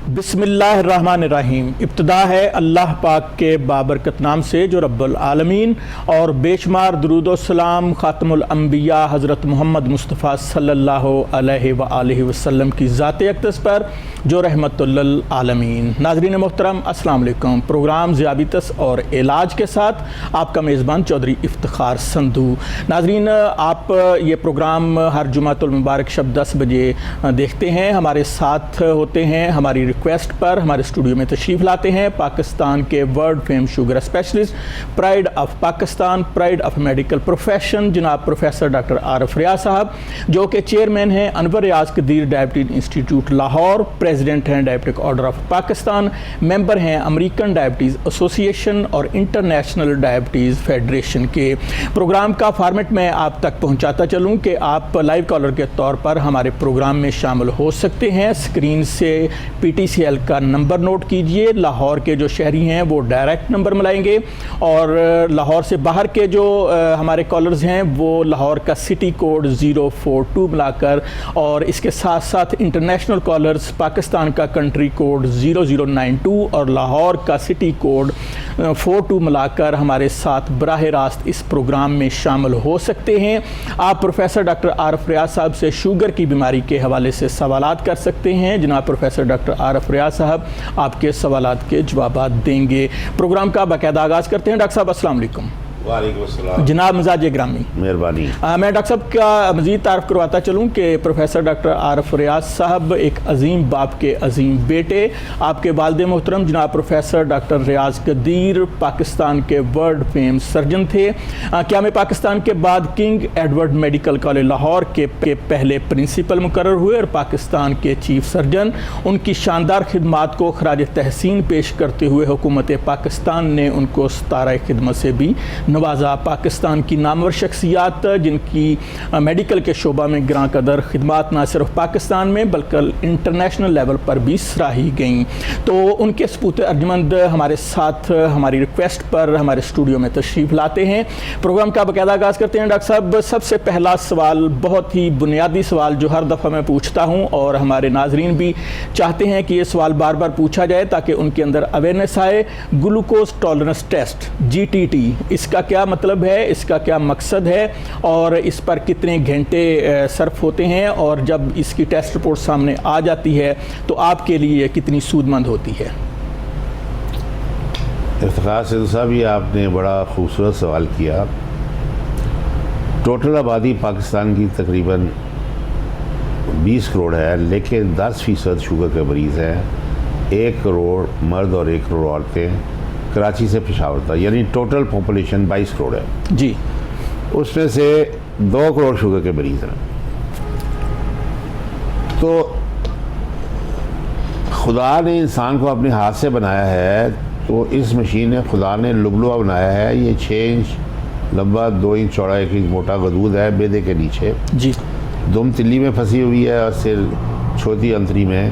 बिस्मिल्लाहिर्रहमानिर्रहीम। इब्तिदा है अल्लाह पाक के बाबरकत नाम से जो रब्बुल आलमीन, और बेशुमार दुरूद व सलाम खातमुल अंबिया हज़रत मोहम्मद मुस्तफ़ा सल्लल्लाहु अलैहि व आलिहि वसल्लम की ज़ात अक़दस पर जो रहमतुल लिल आलमीन। नाज़रीन मोहतरम, अस्सलाम वालेकुम। प्रोग्राम ज़ियाबितस और इलाज के साथ आपका मेज़बान चौधरी इफ्तिखार संधू। नाज़रीन, आप ये प्रोग्राम हर जुमातुल मुबारक शब 10 बजे देखते हैं, हमारे साथ होते हैं, हमारी रिक्वेस्ट पर हमारे स्टूडियो में तशरीफ़ लाते हैं पाकिस्तान के world fame sugar specialist, pride of Pakistan, pride of medical profession, जनाब प्रोफेसर डॉक्टर आरिफ रियाज साहब, जो कि चेयरमैन हैं Anwar Riaz Qadeer diabetes institute Lahore, president हैं diabetic order of Pakistan, member हैं अमेरिकन डायबिटीज़ एसोसिएशन और इंटरनेशनल डायबिटीज़ फेडरेशन के। प्रोग्राम का फॉर्मेट मैं आप तक पहुँचाता चलूँ कि आप लाइव कॉलर के तौर पर हमारे प्रोग्राम में शामिल हो सकते हैं। स्क्रीन से PTCL का नंबर नोट कीजिए। लाहौर के जो शहरी हैं वो डायरेक्ट नंबर मिलाएंगे, और लाहौर से बाहर के जो हमारे कॉलर्स हैं वो लाहौर का सिटी कोड 042 मिलाकर, और इसके साथ साथ इंटरनेशनल कॉलर्स पाकिस्तान का कंट्री कोड 0092 और लाहौर का सिटी कोड 42 मिलाकर हमारे साथ बराह रास्त इस प्रोग्राम में शामिल हो सकते हैं। आप प्रोफेसर डॉक्टर आरिफ रियाज साहब से शुगर की बीमारी के हवाले से सवालात कर सकते हैं। जनाब प्रोफेसर डॉक्टर आरिफ रियाज साहब आपके सवालात के जवाबात देंगे। प्रोग्राम का बाकायदा आगाज़ करते हैं। डॉक्टर साहब अस्सलाम वालेकुम। वालेकुम अस्सलाम। जनाब मिजाज ग्रामी, मेहरबानी। मैं डॉक्टर साहब का मज़ीद तारफ़ करवाता चलूँ कि प्रोफेसर डॉक्टर आरिफ रियाज साहब एक अजीम बाप के अजीम बेटे, आपके वालिद मोहतरम जनाब प्रोफेसर डॉक्टर रियाज कदीर पाकिस्तान के वर्ल्ड फेम सर्जन थे। क़याम पाकिस्तान के बाद king Edward medical college Lahore के पहले प्रिंसिपल मुकर्रर हुए और पाकिस्तान के चीफ सर्जन। उनकी शानदार खिदमात को खराज तहसीन पेश करते हुए हुकूमत पाकिस्तान ने उनको सितारा खिदमत से भी नवाजा। पाकिस्तान की नामवर शख्सियात जिनकी मेडिकल के शोबा में ग्रां कदर खिदमात न सिर्फ पाकिस्तान में बल्कि इंटरनेशनल लेवल पर भी सराही गई। तो उनके सपूत अर्जमंद हमारे साथ हमारी रिक्वेस्ट पर हमारे स्टूडियो में तशरीफ़ लाते हैं। प्रोग्राम का बाकायदा आगाज़ करते हैं। डॉक्टर साहब, सबसे पहला सवाल बहुत ही बुनियादी सवाल जो हर दफ़ा मैं पूछता हूँ और हमारे नाजरीन भी चाहते हैं कि ये सवाल बार बार पूछा जाए ताकि उनके अंदर अवेयरनेस आए। ग्लूकोज टॉलरेंस टेस्ट GTT, इसका क्या मतलब है, इसका क्या मकसद है और इस पर कितने घंटे सर्फ होते हैं, और जब इसकी टेस्ट रिपोर्ट सामने आ जाती है तो आपके लिए कितनी सूदमंद होती है? इफ्तिखार सिंधू साहब, ये आपने बड़ा खूबसूरत सवाल किया। टोटल आबादी पाकिस्तान की तकरीबन 20 करोड़ है, लेकिन 10% शुगर के मरीज़ हैं। 1 करोड़ मर्द और 1 करोड़ औरतें कराची से पेशावर तक, यानी टोटल पॉपुलेशन 22 करोड़ है जी। उसमें से 2 करोड़ शुगर के मरीज़ हैं। तो खुदा ने इंसान को अपने हाथ से बनाया है, तो इस मशीन ने खुदा ने लुबलुआ बनाया है। ये 6 इंच लंबा, 2 इंच चौड़ा, 1 इंच मोटा गदूद है बेदे के नीचे जी। दुम तिल्ली में फंसी हुई है और सिर छोटी अंतरी में,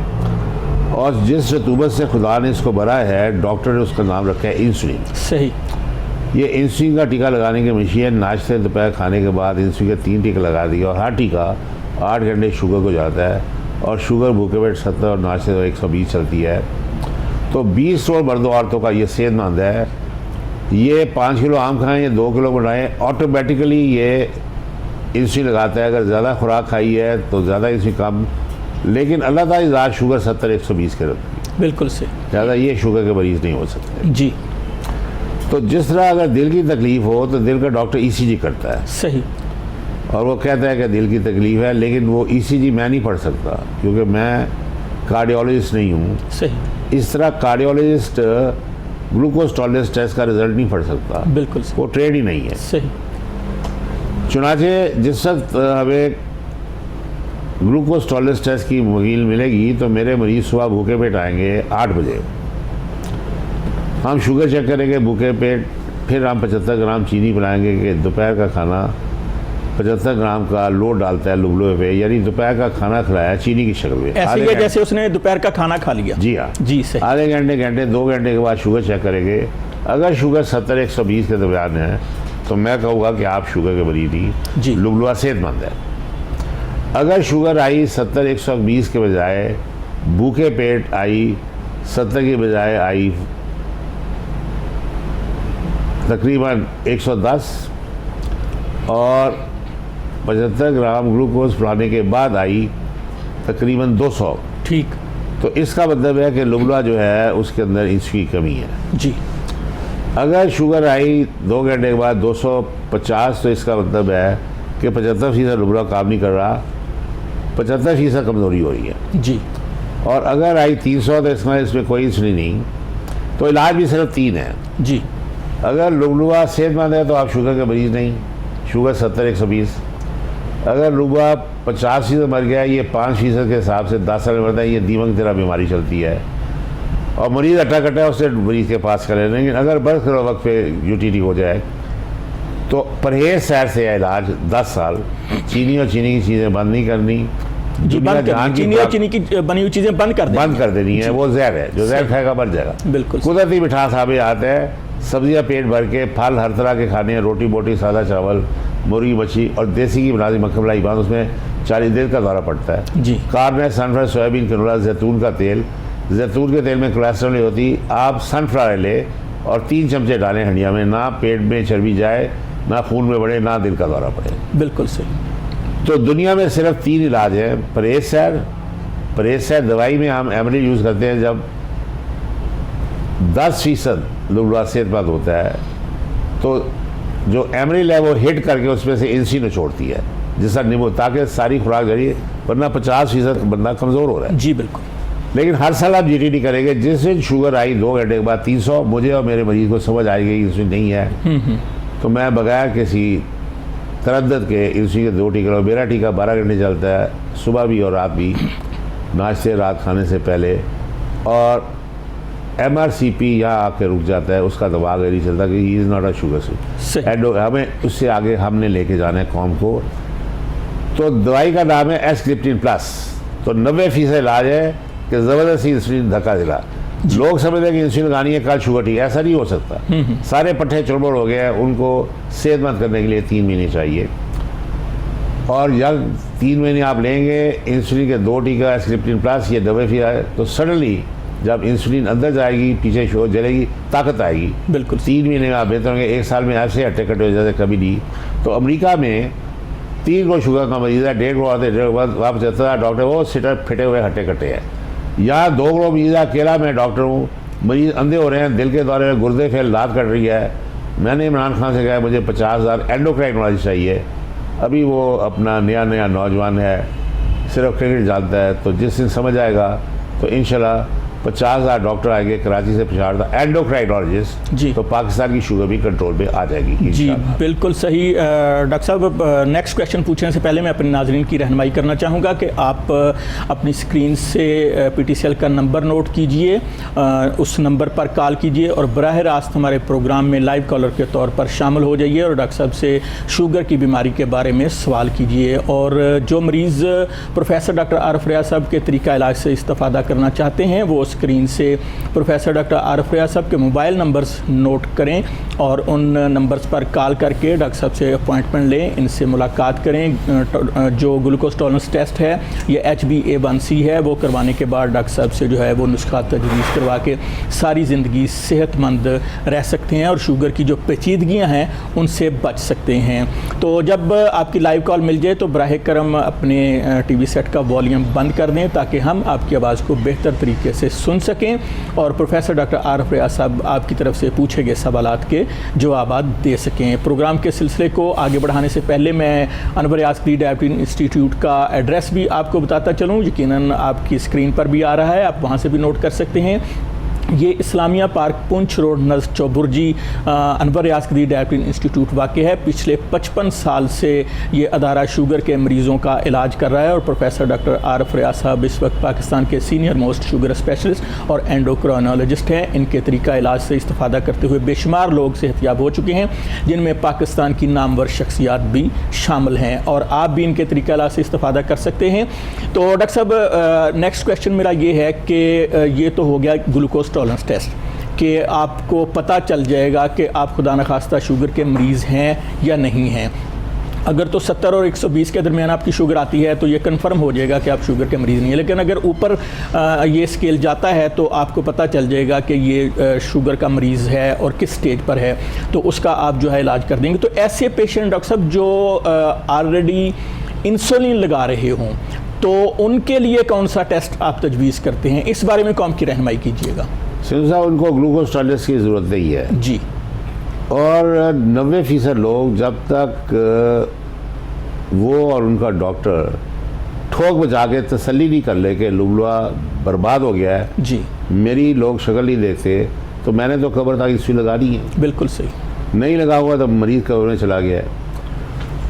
और जिस रतूबत से खुदा ने इसको बनाया है, डॉक्टर ने उसका नाम रखा है इंसुलिन। सही। ये इंसुलिन का टीका लगाने की मशीन, नाश्ते दोपहर खाने के बाद इंसुलिन के 3 टीके लगा दिए, और हर टीका 8 घंटे शुगर को जाता है, और शुगर भूखे पेट 70 और नाश्ते 120 चलती है। तो 20 करोड़ मर्दों औरतों का ये सेहतमंद है। ये 5 किलो आम खाएँ या 2 किलो बनाएँ, ऑटोमेटिकली ये इंसुलिन लगाता है। अगर ज़्यादा खुराक खाई है तो ज़्यादा इंसुलिन कम, लेकिन अल्लाह ताला ज़्यादा शुगर 70-120 के रखती है। बिल्कुल सही। ज़्यादा ये शुगर के मरीज़ नहीं हो सकते जी। तो जिस तरह अगर दिल की तकलीफ़ हो तो दिल का डॉक्टर ECG करता है। सही। और वो कहता है कि दिल की तकलीफ़ है, लेकिन वो ECG मैं नहीं पढ़ सकता क्योंकि मैं कार्डियोलॉजिस्ट नहीं हूँ। सही। इस तरह कार्डियोलॉजिस्ट ग्लूकोज टॉलरेंस टेस्ट का रिज़ल्ट नहीं पढ़ सकता। बिल्कुल सही। वो ट्रेड ही नहीं है। सही। चुनाचे जिस वक्त हमें ग्लूकोज टॉलरेंस टेस्ट की वकील मिलेगी तो मेरे मरीज़ सुबह भूखे पेट आएंगे 8 बजे, हम शुगर चेक करेंगे भूखे पेट, फिर हम 75 ग्राम चीनी बनाएंगे कि दोपहर का खाना 75 ग्राम का लोड डालता है लुबलोए पे, यानी दोपहर का खाना खिलाया चीनी की शक्ल में, ऐसे ही जैसे उसने दोपहर का खाना खा लिया। जी हाँ जी। सही। आधे घंटे 2 घंटे के बाद शुगर चेक करेंगे। अगर शुगर 70-120 के दरमियान है तो मैं कहूँगा कि आप शुगर के मरीज ही, लुबलुआ सेहतमंद है। अगर शुगर आई 70-120 के बजाय भूखे पेट आई 70 की बजाय आई तकरीबन 110 और 75 ग्राम ग्लूकोज पिलाने के बाद आई तकरीबन 200। ठीक। तो इसका मतलब है कि लुबला जो है उसके अंदर इसकी कमी है जी। अगर शुगर आई 2 घंटे के बाद 250, तो इसका मतलब है कि 75% लुबला काम नहीं कर रहा, 75% कमज़ोरी हो रही है जी। और अगर आई 300 तो इसमें कोई इंसुलिन नहीं, तो इलाज भी सिर्फ 3 है जी। अगर लुबला सेहतमंद है तो आप शुगर के मरीज़ नहीं, शुगर 70-120। अगर लुबला 50% मर गया, ये 5% के हिसाब से 10 साल में मरता है, ये दीमक की तरह बीमारी चलती है और मरीज़ अट्टा कट्टा है उससे मरीज़ के पास करें। लेकिन अगर बर्थ वक्त पे यूटीटी हो जाए तो परहेज सैर से है इलाज 10 साल। चीनी और चीनी की चीज़ें बंद नहीं करनी, जी, बंद करनी, चीनी और चीनी की बनी हुई चीज़ें बंद कर देनी है। वो जहर है, जो जहर खाएगा मर जाएगा। बिल्कुल कुदरती मिठास आते हैं, सब्जियां पेट भर के, फल हर तरह के खाने हैं, रोटी बोटी सादा चावल, मुर्गी मच्छी और देसी की बनाती मक्खन मलाई बांध, उसमें 40 दिन का दौरा पड़ता है जी। कार्ब है, सनफ्लावर, सोयाबीन, कैनोला, जैतून का तेल। जैतून के तेल में कोलेस्ट्रॉल नहीं होती। आप सनफ्लावर ले और 3 चमचे डालें हंडिया में, ना पेट में चर्बी जाए, ना खून में बढ़े, ना दिल का दौरा पड़े। बिल्कुल सही। तो दुनिया में सिर्फ 3 इलाज हैं, परहेज सैर दवाई में हम एमरिल यूज़ करते हैं जब 10% लुबला सेहतमंद होता है, तो जो एमरिल है वो हिट करके उसमें से इंसुलिन छोड़ती है जिसका निमो, ताकि सारी खुराक जरिए, वरना 50% बंदा कमज़ोर हो रहा है। जी बिल्कुल। लेकिन हर साल आप जीटीटी करेंगे, जिस दिन शुगर आई 2 घंटे के बाद 300, मुझे और मेरे मरीज़ को समझ आएगी इंसुलिन नहीं है, तो मैं बगैर किसी तरद्दुद के इंसुलिन के 2 टीके लो। मेरा टीका 12 घंटे चलता है, सुबह भी और रात भी, नाश्ते रात खाने से पहले। और MRCP यहाँ आके रुक जाता है, उसका दबाव नहीं चलता कि he is not a sugar sick. हमें उससे आगे हमने लेके जाना है कौम को। तो दवाई का नाम है एस्क्रिप्टिन प्लस। तो 90% इलाज है कि ज़बरदस्ती इंसुलिन धक्का दिला। लोग समझते हैं कि इंसुलिन लगानी है कल शुगर ठीक, ऐसा नहीं हो सकता। सारे पट्टे चुड़बुड़ हो गए हैं, उनको सेहतमंद करने के लिए 3 महीने चाहिए। और जब 3 महीने आप लेंगे इंसुलिन के 2 टीका एस्क्रिप्टिन प्लस, ये दवाई फिर आए, तो सडनली जब इंसुलिन अंदर जाएगी, पीछे शोर जलेगी, ताकत आएगी। बिल्कुल। 3 महीने में आप बेहतर होंगे। 1 साल में ऐसे हट्टे कट्टे हो जाते कभी नहीं। तो अमेरिका में 3 को शुगर का मरीज है, 1.5 आते, 1.5 वापस जाता है डॉक्टर, वो सिटर फिटे हुए हट्टे कट्टे हैं। यहाँ 2 मरीज है, अकेला मैं डॉक्टर हूँ, मरीज अंधे हो रहे हैं, दिल के दौरे में गुर्दे फेल, लात कट रही है। मैंने इमरान खान से कहा मुझे 50,000 एंडोक्राइनोलॉजिस्ट चाहिए। अभी वो अपना नया नौजवान है, सिर्फ क्रिकेट जानता है। तो जिस दिन समझ आएगा तो इंशाल्लाह 50,000 डॉक्टर आएंगे कराची से, 50,000 एंडोक्राइनोलॉजिस्ट जी। तो पाकिस्तान की शुगर भी कंट्रोल में आ जाएगी जी। बिल्कुल सही। डॉक्टर साहब, नेक्स्ट क्वेश्चन पूछने से पहले मैं अपने नाजरीन की रहनुमाई करना चाहूँगा कि आप अपनी स्क्रीन से PTCL का नंबर नोट कीजिए, उस नंबर पर कॉल कीजिए और बराह रास्त हमारे प्रोग्राम में लाइव कॉलर के तौर पर शामिल हो जाइए और डॉक्टर साहब से शुगर की बीमारी के बारे में सवाल कीजिए। और जो मरीज़ प्रोफेसर डॉक्टर आरिफ रियाज साहब के तरीका इलाज से इस्तेफादा करना चाहते हैं, वो स्क्रीन से प्रोफेसर डॉक्टर आरिफ रियाज साहब के मोबाइल नंबर्स नोट करें और उन नंबर्स पर कॉल करके डॉक्टर साहब से अपॉइंटमेंट लें, इनसे मुलाकात करें। जो ग्लूकोज टॉलरेंस टेस्ट है ये HbA1c है, वो करवाने के बाद डॉक्टर साहब से जो है वो नुस्खा तजवीज़ करवा के सारी ज़िंदगी सेहतमंद रह सकते हैं और शुगर की जो पेचीदगियाँ हैं उनसे बच सकते हैं। तो जब आपकी लाइव कॉल मिल जाए तो बराह करम अपने TV सेट का वॉल्यूम बंद कर दें ताकि हम आपकी आवाज़ को बेहतर तरीके से सुन सकें और प्रोफेसर डॉक्टर आरिफ रियाज साहब आपकी तरफ से पूछे गए सवालात के जवाब दे सकें। प्रोग्राम के सिलसिले को आगे बढ़ाने से पहले मैं अनवर यास्करी डायबिटीज इंस्टीट्यूट का एड्रेस भी आपको बताता चलूँ, यकीनन आपकी स्क्रीन पर भी आ रहा है, आप वहाँ से भी नोट कर सकते हैं। ये इस्लामिया पार्क पुंछ रोड नज़र चौबुर्जी अनवर यास्करी डायबिटीज इंस्टीट्यूट वाक़ है। पिछले 55 साल से ये अदारा शुगर के मरीज़ों का इलाज कर रहा है और प्रोफेसर डॉक्टर आरिफ रियाज साहब इस वक्त पाकिस्तान के सीनियर मोस्ट शुगर स्पेशलिस्ट और एंडोक्राइनोलॉजिस्ट हैं। इनके तरीका इलाज से इस्तेफादा करते हुए बेशुमार लोग सेहतयाब हो चुके हैं, जिनमें पाकिस्तान की नामवर शख्सियात भी शामिल हैं और आप भी इनके तरीका इलाज से इस्तेफादा कर सकते हैं। तो डॉक्टर साहब, नेक्स्ट क्वेश्चन मेरा ये है कि ये तो हो गया ग्लूकोज टॉलरेंस टेस्ट कि आपको पता चल जाएगा कि आप खुदा न खास्ता शुगर के मरीज़ हैं या नहीं हैं। अगर तो 70 और 120 के दरमियान आपकी शुगर आती है तो ये कंफर्म हो जाएगा कि आप शुगर के मरीज़ नहीं है। लेकिन अगर ऊपर ये स्केल जाता है तो आपको पता चल जाएगा कि ये शुगर का मरीज़ है और किस स्टेज पर है, तो उसका आप जो है इलाज कर देंगे। तो ऐसे पेशेंट डॉक्टर साहब जो ऑलरेडी इंसुलिन लगा रहे हों, तो उनके लिए कौन सा टेस्ट आप तजवीज़ करते हैं, इस बारे में कौन की रहनुमाई कीजिएगा? सिंह साहब, उनको ग्लूकोज टॉलरेंस की ज़रूरत नहीं है जी। और 90% लोग जब तक वो और उनका डॉक्टर ठोक बजा के तसल्ली नहीं कर ले कि लुबला बर्बाद हो गया है, जी, मेरी लोग शक्ल नहीं देखते, तो मैंने तो कब्र तक सुई लगा दी है। बिल्कुल सही। नहीं लगा हुआ तो मरीज़ कब्र में चला गया है।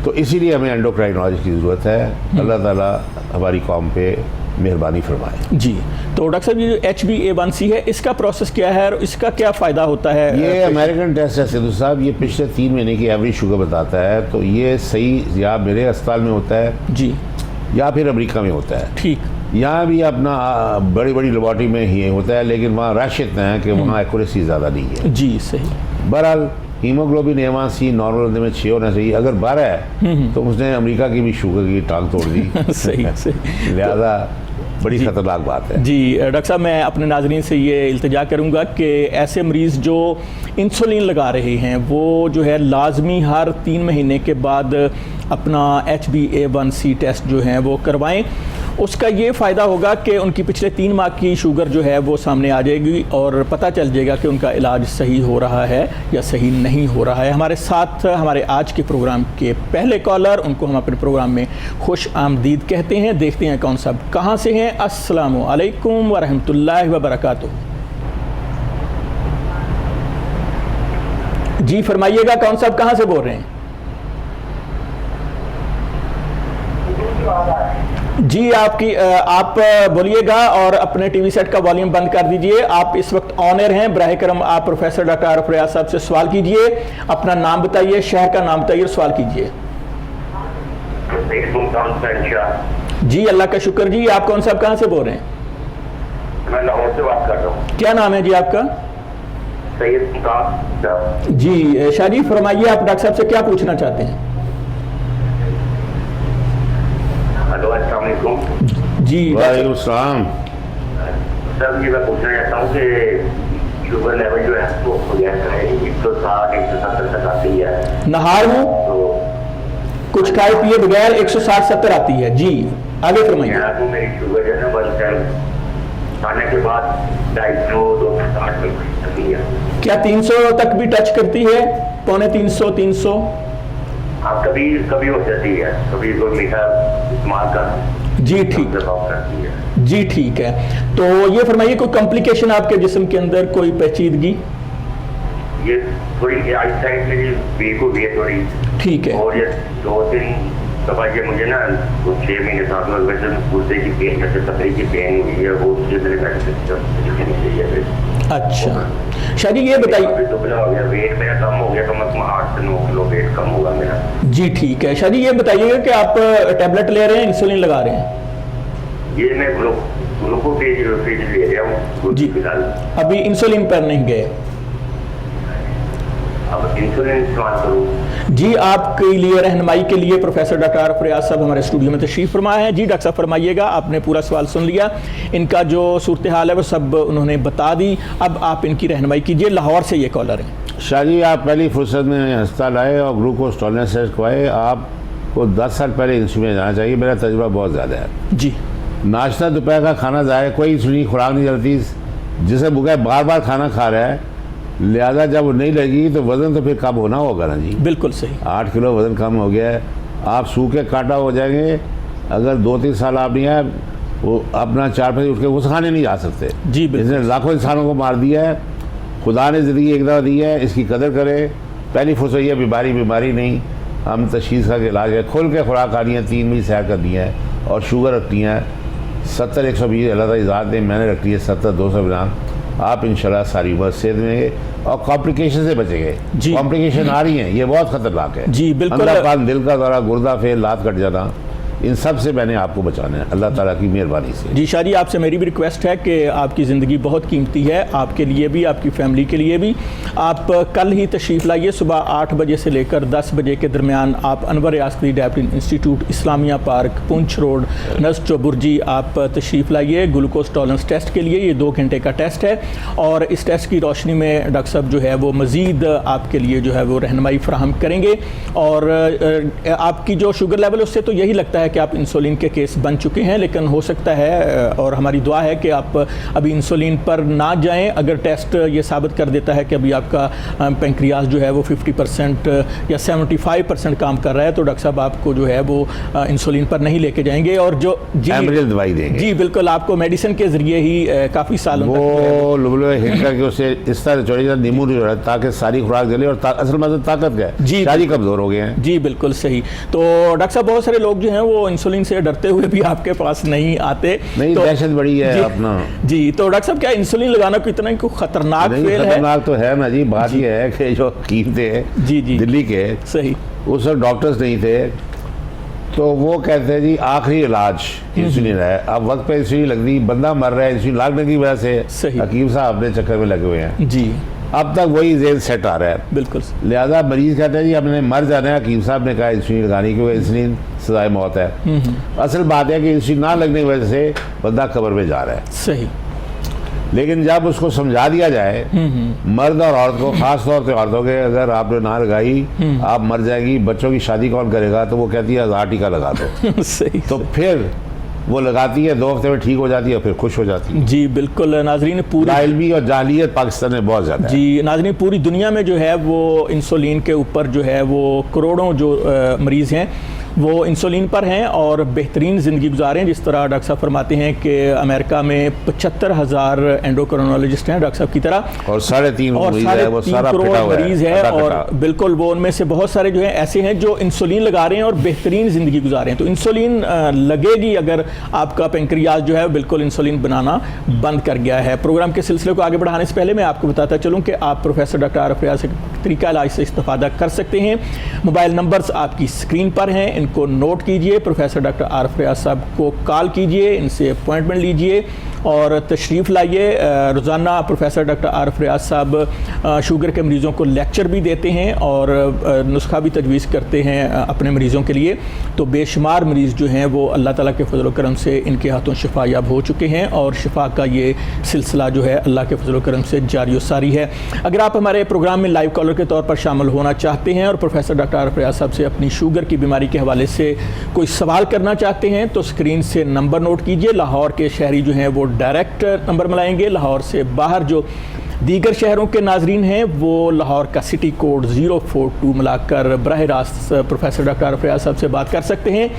तो इसीलिए हमें एंडोक्राइनोलॉजिस्ट की ज़रूरत है। अल्लाह ताला हमारी कौम पे मेहरबानी फरमाए। जी। तो डॉक्टर साहब, ये जो HbA1c है, इसका प्रोसेस क्या है और इसका क्या फ़ायदा होता है? ये अमेरिकन टेस्ट है सिद्धू साहब, ये पिछले 3 महीने की एवरेज शुगर बताता है। तो ये सही या मेरे अस्पताल में होता है जी, या फिर अमेरिका में होता है। ठीक। यहाँ भी अपना बड़ी बड़ी लेबॉर्ट्री में ही होता है, लेकिन वहाँ रश इतना है कि वहाँ एक्यूरेसी ज़्यादा नहीं है। जी, सही। बहरहाल हीमोग्लोबिन A1c नॉर्मल बंदे में 6 होना चाहिए, अगर 12 है तो उसने अमेरिका की भी शुगर की टांग तोड़ दी। सही सही। लिहाजा बड़ी ख़तरनाक बात है। जी डॉक्टर साहब, मैं अपने नाज़रीन से ये इल्तिजा करूँगा कि ऐसे मरीज़ जो इंसुलिन लगा रहे हैं वो जो है लाजमी हर 3 महीने के बाद अपना HbA1c टेस्ट जो है वो करवाएं। उसका ये फ़ायदा होगा कि उनकी पिछले 3 माह की शुगर जो है वो सामने आ जाएगी और पता चल जाएगा कि उनका इलाज सही हो रहा है या सही नहीं हो रहा है। हमारे साथ हमारे आज के प्रोग्राम के पहले कॉलर, उनको हम अपने प्रोग्राम में खुश आमदीद कहते हैं। देखते हैं कौन साहब कहाँ से हैं। अस्सलामु अलैकुम व रहमतुल्लाहि व बरकातुहू। जी फरमाइएगा, कौन साहब कहाँ से बोल रहे हैं? जी आप बोलिएगा और अपने टीवी सेट का वॉल्यूम बंद कर दीजिए। आप इस वक्त ऑन एयर हैं। बराह करम आप प्रोफेसर डॉक्टर आरिफ रियाज साहब से सवाल कीजिए। अपना नाम बताइए, शहर का नाम बताइए और सवाल कीजिए। जी अल्लाह का शुक्र। जी आप कौन साहब कहाँ से बोल रहे हैं? मैं लाहौर से बात कर रहा हूँ। क्या नाम है जी आपका? सैयद मुमताज। जी शाह, फरमाइए आप डॉक्टर साहब से क्या पूछना चाहते हैं? हेलो, अस्सलाम वालेकुम। जी वालेकुम सलाम। सर, ये मैं पूछना चाहता हूँ कि शुगर लेवल जो है वो हो गया है 160 170 तक आती है। नहार हूँ तो कुछ खाए पिए बगैर 160-170 आती है। जी आगे फरमाइए। तो मेरी शुगर जो है ना बस खाने के बाद 260 तक आती है। क्या 300 तक भी टच करती है? 250 300? हाँ, कभी कभी हो जाती है, कभी कोई मीठा इस्तेमाल कर। जी ठीक। करती है। जी ठीक है। तो ये फरमाइए, कोई कॉम्प्लिकेशन आपके जिस्म के अंदर, कोई पेचीदगी? ये थोड़ी आई साइड मेरी वीक हो गई है थोड़ी। ठीक है। और ये 2-3 दफा ये मुझे ना 6 महीने 7 महीने गुर्दे की पेन, जैसे तकलीफ की पेन हुई है, वो मेरे मेडिसिन। अच्छा शाह जी, ये बताइए। दुबला हो गया, वेट मेरा कम हो गया, कम से कम 8 से 9 किलो वेट कम होगा मेरा। जी ठीक है। शाह जी, ये बताइएगा कि आप टैबलेट ले रहे हैं, इंसुलिन लगा रहे हैं? ये मैं ग्लूकोफेज ले रहा हूँ जी। फिलहाल अभी इंसुलिन पर नहीं गए? अब इंसुलिन इस्तेमाल करूँ? जी आपके लिए रहनुमाई के लिए प्रोफेसर डॉक्टर आरिफ रियाज साहब हमारे स्टूडियो में तशरीफ़ फरमा है। जी डॉक्टर साहब फरमाइएगा, आपने पूरा सवाल सुन लिया, इनका जो सूरत हाल है वो सब उन्होंने बता दी। अब आप इनकी रहनुमाई कीजिए। लाहौर से ये कॉलर हैं। शाह जी, आप पहली फुर्सत में अस्पताल आए और ग्लूकोज टॉलरेंस टेस्ट करवाए। आपको 10 साल पहले इंसुलिन जाना चाहिए। मेरा तजुर्बा बहुत ज़्यादा है। जी। नाश्ता दोपहर का खाना ज़ाया, कोई इंसुलिन खुराक नहीं चलती। जिसे भूखा बार बार खाना खा रहा है, लिहाजा जब वो नहीं लगी तो वज़न तो फिर कम होना होगा ना जी। बिल्कुल सही। 8 किलो वज़न कम हो गया है। आप सूखे काटा हो जाएंगे। अगर 2-3 साल आप नहीं आए, वो अपना 4 बजे उठ के उस खाने नहीं जा सकते। जी बिल्कुल। इसने लाखों इंसानों को मार दिया है। खुदा ने ज़िंदगी एक दफ़ा दी है, इसकी कदर करें। पहली फुर्सत ये बीमारी नहीं, हम तशखीस का इलाज है। खुल के खुराक खानी है, 3 बजे सैर करनी है और शुगर रखनी है 70-120। अल्लाह ताला इजाज़त दे, मैंने रखी है 70-200 ग्राम। आप इंशाल्लाह सारी उम्र सेहत में और कॉम्प्लिकेशन से बचेंगे। जी। कॉम्प्लिकेशन आ रही हैं, ये बहुत ख़तरनाक है। जी बिल्कुल। अंधापन, दिल का दौरा, गुर्दा फेल, लात कट जाना, इन सब से मैंने आपको बचाना है अल्लाह ताला की मेहरबानी से। जी शाह जी, आपसे मेरी भी रिक्वेस्ट है कि आपकी ज़िंदगी बहुत कीमती है, आपके लिए भी, आपकी फैमिली के लिए भी। आप कल ही तशरीफ़ लाइए, सुबह 8 बजे से लेकर 10 बजे के दरमियान आप अनवर यास्करी diabetes institute, Islamia park, Poonch road, नस चौबुर्जी आप तशरीफ़ लाइए ग्लूकोज टॉलरेंस टेस्ट के लिए। ये 2 घंटे का टेस्ट है और इस टेस्ट की रोशनी में डॉक्टर साहब जो है वो मज़ीद आपके लिए जो है वो रहनुमाई फराहम करेंगे। और आपकी जो शुगर लेवल उससे तो यही लगता है कि आप इंसुलिन के केस बन चुके हैं, लेकिन हो सकता है और हमारी दुआ है कि आप अभी इंसुलिन पर ना जाएं। अगर टेस्ट ये साबित कर देता है कि अभी आपका पेंक्रियाज जो है वो 50% या 75% काम कर रहा है, तो डॉक्टर साहब आपको जो है वो इंसुलिन पर नहीं लेके जाएंगे और जो एमरिल दवाई देंगे। जी बिल्कुल, आपको मेडिसिन के जरिए ही काफ़ी सालों वो लुबले हिट करके उसे इस तरह चौड़ी नींबू ताकि सारी खुराक जले और असल मतलब ताकत का है। जी शादी कमजोर हो गए हैं। जी बिल्कुल सही। तो डॉक्टर साहब बहुत सारे लोग जो हैं वो इंसुलिन से डरते हुए भी आपके पास नहीं आते। नहीं, तो दहशत बड़ी है अपना। जी, तो डॉक्टर साहब क्या इंसुलिन लगाना कोई इतना कोई खतरनाक फेल है? खतरनाक तो है ना जी, बात ये है कि जो हकीम थे जी दिल्ली के, सही, उस वक्त डॉक्टर्स नहीं थे, तो वो कहते हैं जी आखिरी इलाज इंसुलिन है। अब वक्त पे इंसुलिन लगती, बंदा मर रहा है इंसुलिन लागने की वजह से, हकीम साहब अपने चक्कर में लगे हुए हैं। जी, अब तक वही जेल सेट आ रहा है। बिल्कुल। लिहाजा मरीज कहते हैं जी हमने मर जाना है, हकीम साहब ने कहा इंसुलिन लगानी, क्योंकि इंसुलिन सजाए मौत है। असल बात है कि इंसुलिन ना लगने की वजह से बंदा कब्र में जा रहा है। सही। लेकिन जब उसको समझा दिया जाए मर्द और औरत को, खास तौर पे औरतों के, अगर आपने ना लगाई आप मर जाएगी, बच्चों की शादी कौन करेगा, तो वो कहती है 1000 टीका लगा दो। सही। तो फिर वो लगाती है, 2 हफ्ते में ठीक हो जाती है, फिर खुश हो जाती है। जी बिल्कुल नाजरीन, पूरी इल्मी और जाहिलियत पाकिस्तान में बहुत ज़्यादा है। जी नाजरीन, पूरी दुनिया में जो है वो इंसुलिन के ऊपर जो है वो करोड़ों जो मरीज़ हैं वो इंसुलिन पर हैं और बेहतरीन ज़िंदगी गुजार हैं। जिस तरह डॉक्टर साहब फरमाते हैं कि अमेरिका में 75,000 एंडोक्रोनोलॉजिस्ट हैं डॉक्टर साहब की तरह, और 3.5 करोड़ मरीज़ है। और बिल्कुल वो उनमें से बहुत सारे जो हैं ऐसे हैं जो इंसुलिन लगा रहे हैं और बेहतरीन ज़िंदगी गुजार रहे हैं। तो इंसुलिन लगेगी अगर आपका पेंक्रियाज जो है बिल्कुल इंसुलिन बनाना बंद कर गया है। प्रोग्राम के सिलसिले को आगे बढ़ाने से पहले मैं आपको बताता चलूँ कि आप प्रोफेसर डॉक्टर आरिफ रियाज से तरीका इलाज से इस्तेफादा कर सकते हैं। मोबाइल नंबर्स आपकी स्क्रीन पर हैं, इनको नोट कीजिए। प्रोफेसर डॉक्टर आरिफ रियाज साहब को कॉल कीजिए, इनसे अपॉइंटमेंट लीजिए और तशरीफ़ लाइए। रोज़ाना प्रोफेसर डॉक्टर आरिफ रियाज साहब शुगर के मरीज़ों को लेक्चर भी देते हैं और नुस्खा भी तजवीज़ करते हैं अपने मरीज़ों के लिए। तो बेशुमार मरीज़ जो हैं वो अल्लाह ताला के फजल करम से इनके हाथों शिफा याब हो चुके हैं और शिफा का ये सिलसिला जो है अल्लाह के फजल करम से जारी सारी है। अगर आप हमारे प्रोग्राम में लाइव कॉलर के तौर पर शामिल होना चाहते हैं और प्रोफेसर डॉक्टर आरिफ रियाज साहब से अपनी शुगर की बीमारी के हवाले से कोई सवाल करना चाहते हैं तो स्क्रीन से नंबर नोट कीजिए। लाहौर के शहरी जो हैं वो डायरेक्ट नंबर मिलाएंगे, लाहौर से बाहर जो दीगर शहरों के नाजरीन हैं वो लाहौर का सिटी कोड 042 मिलाकर बराह रास्त प्रोफेसर डॉक्टर आरिफ रियाज साहब से बात कर सकते हैं।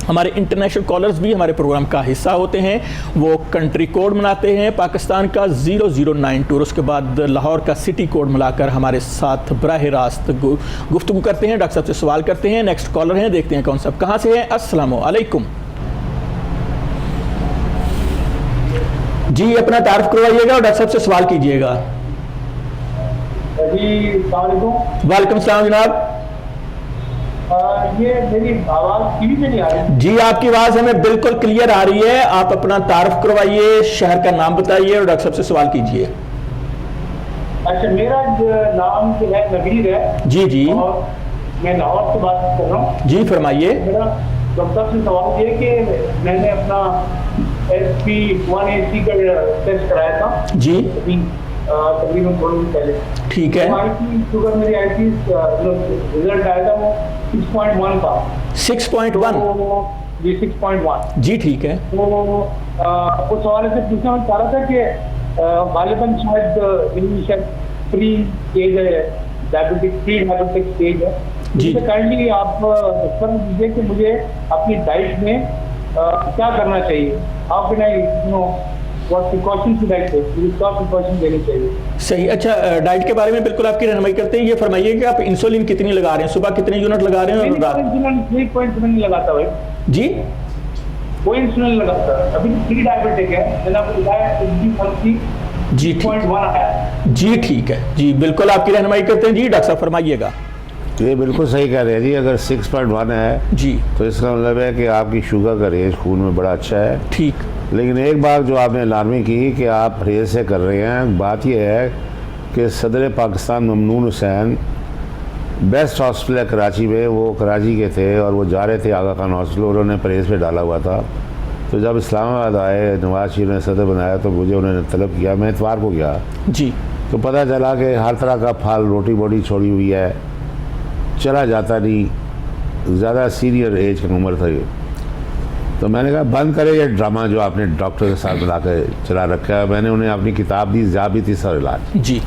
हमारे इंटरनेशनल कॉलर्स भी हमारे प्रोग्राम का हिस्सा होते हैं, वो कंट्री कोड बनाते हैं पाकिस्तान का 0092, उसके बाद लाहौर का सिटी कोड मिलाकर हमारे साथ बराह रास्त गुफ्तगू करते हैं, डॉक्टर साहब से सवाल करते हैं। नेक्स्ट कॉलर हैं, देखते हैं कौन साहब कहाँ से हैं। अस्सलामु अलैकुम जी, अपना तारुफ करवाइएगा और डॉक्टर साहब से सवाल कीजिएगा। वालेकुम सलाम जनाब। ये मेरी आवाज़ टीवी पे नहीं आ रही? जी आपकी आवाज़ हमें बिल्कुल क्लियर आ रही है। आप अपना तारुफ करवाइए, शहर का नाम बताइए और डॉक्टर साहब से सवाल कीजिए। अच्छा, मेरा नाम जो है नबीर है। जी जी, और मैं लाहौर से बात कर रहा हूँ। जी फरमाइए। मेरा डॉक्टर से सवाल ये कि मैंने अपना SP1AC का टेस्ट कराया था जी, तकरीबन थोड़ी दिन पहले। ठीक है। शुगर मेरी आई थी, रिजल्ट आया था वो 6.1 का। 6.1 जी, 6.1 जी, ठीक है। तो उस हवाले से पूछना मैं चाह रहा था कि गालिबन शायद प्री स्टेज है, डायबिटिक प्री डायबिटिक स्टेज है जी। काइंडली आप एक्सप्लेन दीजिए कि मुझे अपनी डाइट में क्या करना चाहिए। How can I what precautions should I take, मुझे क्या प्रिकॉशन लेनी चाहिए। सही, अच्छा डाइट के बारे में बिल्कुल आपकी रहनुमाई करते हैं। ये फरमाइए कि आप इंसुलिन कितनी लगा रहे हैं, सुबह कितने यूनिट लगा रहे हैं और रात? इंसुलिन 3.7 लगाता भाई जी, कोई इंसुलिन लगाता है, अभी प्री डायबिटिक है, मैंने आपको बताया जी 6.1 आया। जी ठीक है जी, बिल्कुल आपकी रहनुमाई करते हैं जी। डॉक्टर साहब फरमाइएगा। ये बिल्कुल सही कह रहे हैं जी। अगर 6.1 है जी तो इसका मतलब है कि आपकी शुगर का रेंज खून में बड़ा अच्छा है। ठीक। लेकिन एक बात जो आपने अलार्मी की कि आप परहेज से कर रहे हैं, बात यह है कि सदर पाकिस्तान ममनून हुसैन बेस्ट हॉस्पिटल है कराची में, वो कराची के थे और वो जा रहे थे आगा खान हॉस्पिटल, उन्होंने परहेज पे डाला हुआ था। तो जब इस्लामाबाद आए, नवाज शरीफ ने सदर बनाया, तो मुझे उन्होंने तलब किया। मैं इतवार को गया जी। तो पता चला कि हर तरह का फल, रोटी बोटी छोड़ी हुई है, चला जाता नहीं, ज़्यादा सीनियर एज की उम्र था ये। तो मैंने कहा बंद करें ये ड्रामा जो आपने डॉक्टर के साथ मिला कर चला रखा है। मैंने उन्हें अपनी किताब दी ज़ाबिती सर इलाज जी,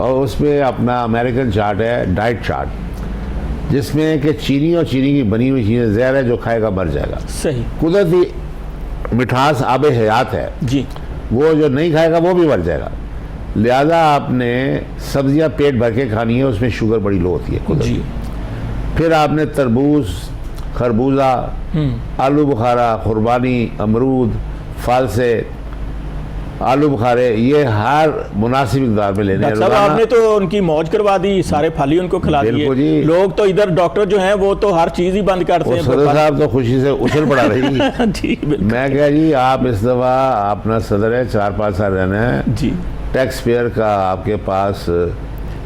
और उसमें अपना अमेरिकन चार्ट है, डाइट चार्ट, जिसमें कि चीनी और चीनी की बनी हुई चीज़ें जहर है, जो खाएगा मर जाएगा। सही। कुदरती मिठास आब हयात है, जी वो जो नहीं खाएगा वो भी मर जाएगा। लिहाजा आपने सब्जियां पेट भर के खानी है, उसमें शुगर बड़ी लो होती है कुदरती। जी। फिर आपने तरबूज, खरबूजा, आलू बुखारा, कुर्बानी, अमरूद, फल से आलू बुखारे, ये हर मुनासिब मिक़दार में लेने हैं। डॉक्टर साहब आपने तो उनकी मौज करवा दी, सारे फल ही उनको खिला बिल्कुल दिए। जी। लोग तो इधर डॉक्टर जो हैं वो तो हर चीज़ ही बंद करते वो हैं। सदर साहब तो खुशी से उछल पड़ा रही। जी बिल्कुल। मैं कहा जी आप इस दफ़ा अपना सदर है, 4-5 साल रहना है, जी टैक्स पेयर का आपके पास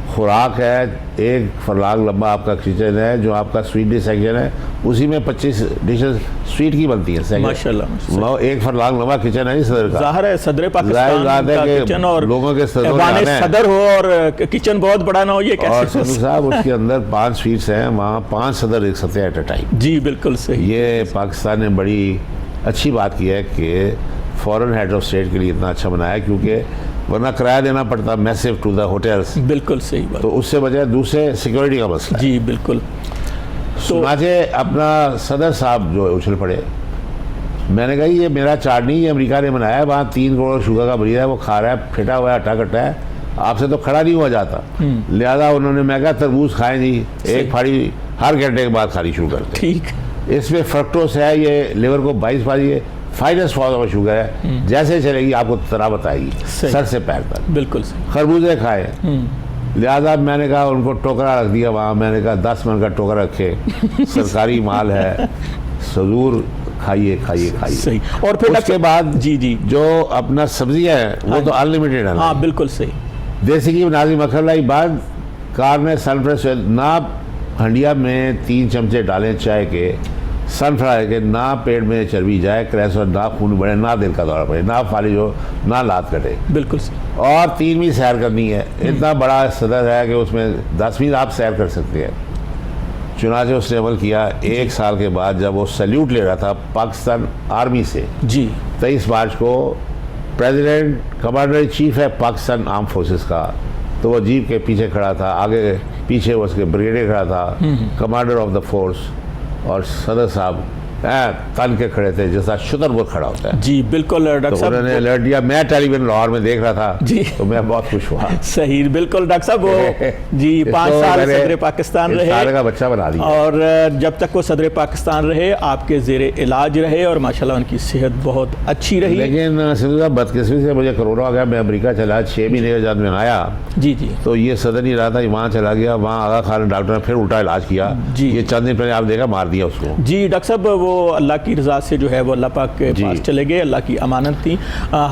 खुराक है, एक फरलांग लंबा आपका किचन है, जो आपका स्वीट डिश सेक्शन है उसी में 25 डिशेस स्वीट की बनती है। माशाल्लाह। वो एक फरलांग लंबा किचन है नहीं सदर का। ज़ाहिर है सदर पाकिस्तान जाहिर का बात है कि किचन और लोगों के सदर ऐवान जाना है। सदर हो और किचन बहुत बड़ा ना हो, ये और कैसे हो सदर साहब उसके अंदर 5 स्वीट्स हैं, वहाँ 5 सदर एक सकते हैं एट अ टाइम। जी बिल्कुल सही। ये पाकिस्तान ने बड़ी अच्छी बात की है कि फॉरेन हेड ऑफ स्टेट के लिए इतना अच्छा बनाया, क्योंकि वरना किराया देना पड़ता मैसिव टू द होटल्स। बिल्कुल सही बात। तो उससे बजाय दूसरे सिक्योरिटी का मसला है। जी बिल्कुल। तो मुझे अपना सदर साहब जो उछल पड़े, मैंने कहा ये मेरा चार्ट नहीं, ये अमेरिका ने बनाया है, वहाँ 3 करोड़ शुगर का मरीज है, वो खा रहा है, फिटा हुआ है, अट्टा कट्टा है, आपसे तो खड़ा नहीं हुआ जाता। लिहाजा उन्होंने, मैं कहा तरबूज खाएं जी, एक फाड़ी हर घंटे के बाद खानी शुरू करते। ठीक। इसमें फ्रक्टोस है, ये लिवर को 22 फाड़ी है, फाइनेस्ट फॉर्म ऑफ शुगर है, जैसे चलेगी आपको तरह बताएगी सर से पैर तक। बिल्कुल सही। खरबूजे खाए। लिहाजा मैंने कहा उनको टोकरा रख दिया वहाँ, मैंने कहा 10 मन का टोकरा रखे, सरकारी माल है, जरूर खाइए खाइए खाइए। सही। और फिर उसके बाद जी जी जो अपना सब्जियाँ हैं वो तो अनलिमिटेड है। हाँ बिल्कुल सही। देसी घी नाजी मक्खन लाई, बाद कार में सनफ्रेश ना हंडिया में 3 चमचे डालें चाय के, सनफ्लावर के, ना पेट में चर्बी जाए, कोलेस्ट्रॉल ना खून बढ़े, ना दिल का दौरा पड़े, ना फालिज हो, ना लात कटे। बिल्कुल सही। और 3वीं सैर करनी है। इतना बड़ा सदर है कि उसमें 10वीं आप सैर कर सकते हैं। चुनाचे उसने अमल किया। 1 साल के बाद जब वो सैल्यूट ले रहा था पाकिस्तान आर्मी से, जी 23 मार्च को, प्रेसिडेंट कमांडर इन चीफ है पाकिस्तान आर्म फोर्सेस का, तो वो जीप के पीछे खड़ा था, आगे पीछे उसके ब्रिगेडियर खड़ा था, कमांडर ऑफ द फोर्स, और सदर साहब तन के खड़े थे जैसा शुतरमुर्ग खड़ा होता है। जी बिल्कुल डॉक्टर तो साहब। उन्होंने अलर्ट दिया। मैं टेलीविजन लाहौर में देख रहा था जी। तो मैं बहुत खुश हुआ। सही बिल्कुल डॉक्टर साहब। वो जी 5 साल सदर पाकिस्तान रहे का बच्चा बना दिया, और जब तक वो सदर पाकिस्तान रहे आपके जेरे इलाज रहे और माशाल्लाह उनकी सेहत बहुत अच्छी रही। लेकिन बदकिस्मती से मुझे कोरोना हो गया, मैं अमेरिका चला, 6 महीने के बाद में आया। जी जी तो ये सदर नहीं रहा था, वहाँ चला गया, वहाँ आगा खान डॉक्टर ने फिर उल्टा इलाज किया। जी। ये चंद दिन पहले आप देखा मार दिया उसको। जी डॉक्टर साहब, वो अल्लाह की रज़ा से जो है वो अल्लाह पाक के जी। पास चले गए, अल्लाह की अमानत थी।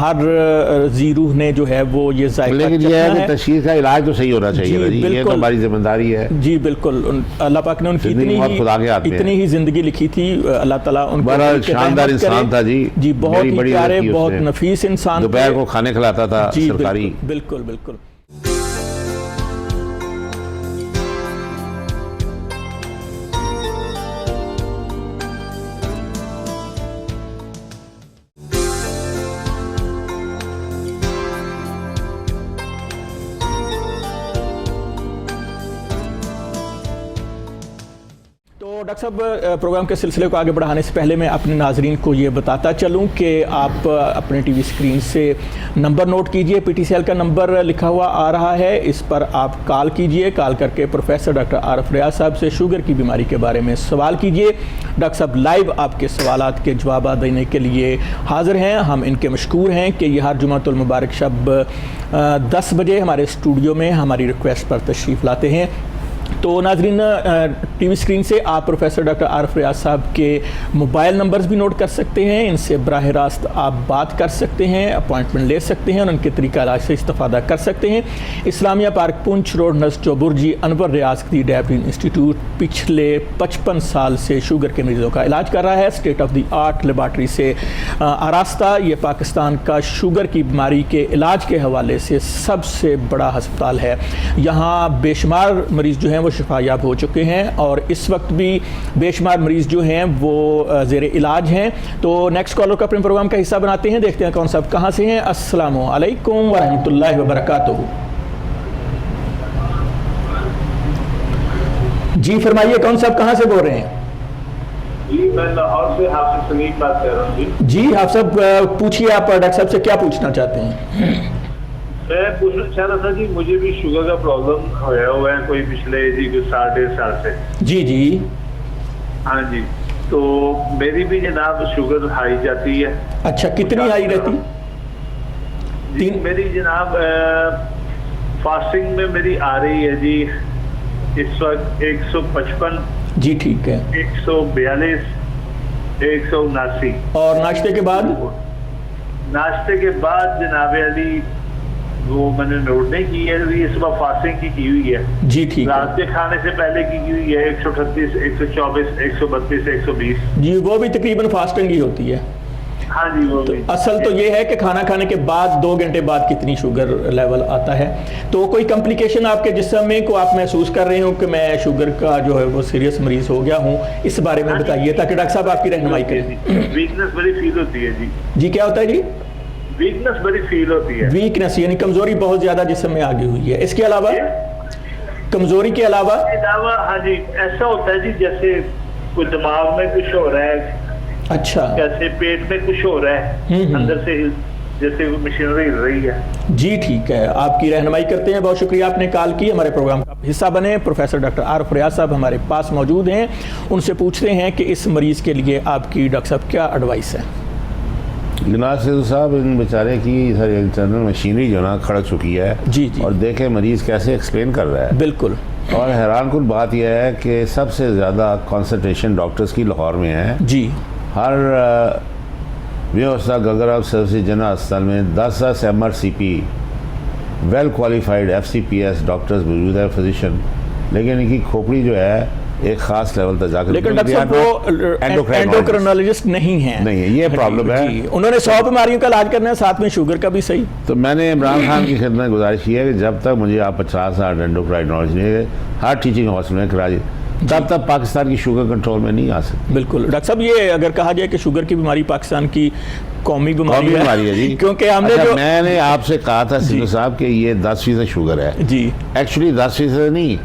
हर जी रूह ने जो है वो ये जायका लेकिन ये चखना है कि है। तशखीस का इलाज तो सही होना चाहिए ना जी, ये तो बिल्कुल। हमारी जिम्मेदारी है। जी बिल्कुल। अल्लाह पाक ने उनकी जिंदगी मौत खुदा के हाथ में है। इतनी ही जिंदगी लिखी थी। अल्लाह ताला उनको बड़ा रहमत शानदार करे। इंसान था जी। जी बहुत मेरी ही बड़ी प्यारे, इज्जत की बहुत उसने। नफीस इंसान थे। दोपहर को खाने खिलाता था जी सरकारी। बिल्कुल बिल्कुल बिल्कुल। तो डॉक्टर साहब, प्रोग्राम के सिलसिले को आगे बढ़ाने से पहले मैं अपने नाजरीन को ये बताता चलूँ कि आप अपने टीवी स्क्रीन से नंबर नोट कीजिए। PTCL का नंबर लिखा हुआ आ रहा है, इस पर आप कॉल कीजिए। कॉल करके प्रोफेसर डॉक्टर आरिफ रियाज साहब से शुगर की बीमारी के बारे में सवाल कीजिए। डॉक्टर साहब लाइव आपके सवालात के जवाब देने के लिए हाज़िर हैं। हम इनके मशकूर हैं कि यह हर जुमातुल मुबारक शब 10 बजे हमारे स्टूडियो में हमारी रिक्वेस्ट पर तशरीफ़ लाते हैं। तो नाजरीन, टीवी स्क्रीन से आप प्रोफेसर डॉक्टर आरिफ रियाज साहब के मोबाइल नंबर्स भी नोट कर सकते हैं। इनसे बराह रास्त आप बात कर सकते हैं, अपॉइंटमेंट ले सकते हैं और उनके तरीका इलाज से इस्तेफादा कर सकते हैं। इस्लामिया पार्क पुंछ रोड नज़ चौबुर्जी अनवर रियासती डायबिटीज इंस्टीट्यूट पिछले 55 साल से शुगर के मरीजों का इलाज कर रहा है। State of the art laboratory से आरास्ता, ये पाकिस्तान का शुगर की बीमारी के इलाज के हवाले से सबसे बड़ा अस्पताल है। यहाँ बेशुमार मरीज़ जो हैं वो शिफायाब हो चुके हैं और इस वक्त भी बेशुमार मरीज़ जो हैं वो ज़ेरे इलाज हैं। तो नेक्स्ट कॉलर को अपने प्रोग्राम का हिस्सा बनाते हैं, देखते हैं कौन साहब कहाँ से हैं। अस्सलामु अलैकुम वरहमतुल्लाहि वबरकातुहू। जी फरमाइए, कौन साहब कहाँ से बोल रहे हैं? जी मैं लाहौर से हाफिज समीर बात कर रहा हूँ। जी आप सब पूछिए, आप डॉक्टर साहब से क्या पूछना चाहते हैं? मैं पूछना चाह रहा था जी, मुझे भी शुगर का प्रॉब्लम होया हुआ है कोई पिछले जी 1.5 साल से। जी जी हाँ जी, तो मेरी भी जनाब शुगर हाई जाती है। अच्छा, कितनी हाई रहती? जी मेरी जनाब फास्टिंग में मेरी आ रही है जी इस वक्त 155। जी ठीक है। 142, 179। और नाश्ते के बाद? नाश्ते के बाद जनाब अली वो मैंने नोट नहीं की है, ये सुबह फास्टिंग की हुई है। जी ठीक है। रात के खाने से पहले की हुई है 138, 124, 132, 120। जी वो भी तकरीबन फास्टिंग ही होती है। हाँ जी वो भी। असल तो ये है कि खाना खाने के बाद 2 घंटे बाद कितनी शुगर लेवल आता है। तो कोई कॉम्प्लिकेशन आपके जिस्म में को आप महसूस कर रहे हो कि मैं शुगर का जो है वो सीरियस मरीज हो गया हूँ, इस बारे में बताइए ताकि डॉक्टर साहब आपकी रहनुमाई करें। वीकनेस बड़ी फील होती है जी। जी क्या होता है जी? वीकनेस बड़ी फील होती है। वीकनेस यानी कमजोरी बहुत ज्यादा जिस्म में आगे हुई है। इसके अलावा कमजोरी के अलावा? हाँ जी ऐसा होता है जी जैसे कोई दिमाग में कुछ हो रहा है। अच्छा। जैसे पेट में कुछ हो रहा है, अंदर से जैसे मशीनरी हिल रही है। जी ठीक है, आपकी रहनुमाई करते हैं। बहुत शुक्रिया आपने कॉल की, हमारे प्रोग्राम का हिस्सा बने। प्रोफेसर डॉक्टर आरिफ रियाज साहब हमारे पास मौजूद हैं, उनसे पूछते हैं कि इस मरीज़ के लिए आपकी डॉक्टर साहब क्या एडवाइस है। जनाब सिद्धू साहब, इन बेचारे की सारी इंटरनल मशीनरी जो ना खड़क चुकी है। जी जी। और देखें मरीज़ कैसे एक्सप्लेन कर रहा है। बिल्कुल। और हैरानकुन बात यह है कि सबसे ज़्यादा कंसंट्रेशन डॉक्टर्स की लाहौर में है। जी। हर व्यवस्था गगरा सर्विस जना अस्पताल में 10 MRCP well qualified FCPS doctors मौजूद है, फिजिशियन, लेकिन इनकी खोपड़ी जो है एक खास लेवल तक जाकर, लेकिन डॉक्टर साहब वो एंडोक्रिनोलॉजिस्ट नहीं है। नहीं है, ये प्रॉब्लम है। उन्होंने 100 बीमारियों का इलाज करना है, साथ में शुगर का भी। सही। तो मैंने इमरान खान की खिदमत गुजारिश की है कि जब तक मुझे आप 50 साल एंडोक्राइनोलॉजी नहीं हर टीचिंग हॉस्पिटल में करा दी, तब तक पाकिस्तान की शुगर कंट्रोल में नहीं आ सकती। बिल्कुल डॉक्टर साहब, ये अगर कहा जाए कि शुगर की बीमारी पाकिस्तान की कौमी बीमारी है जी, क्योंकि हमने अच्छा, मैंने आपसे कहा था सिद्धू साहब कि ये 10% शुगर है जी। एक्चुअली 10% नहीं,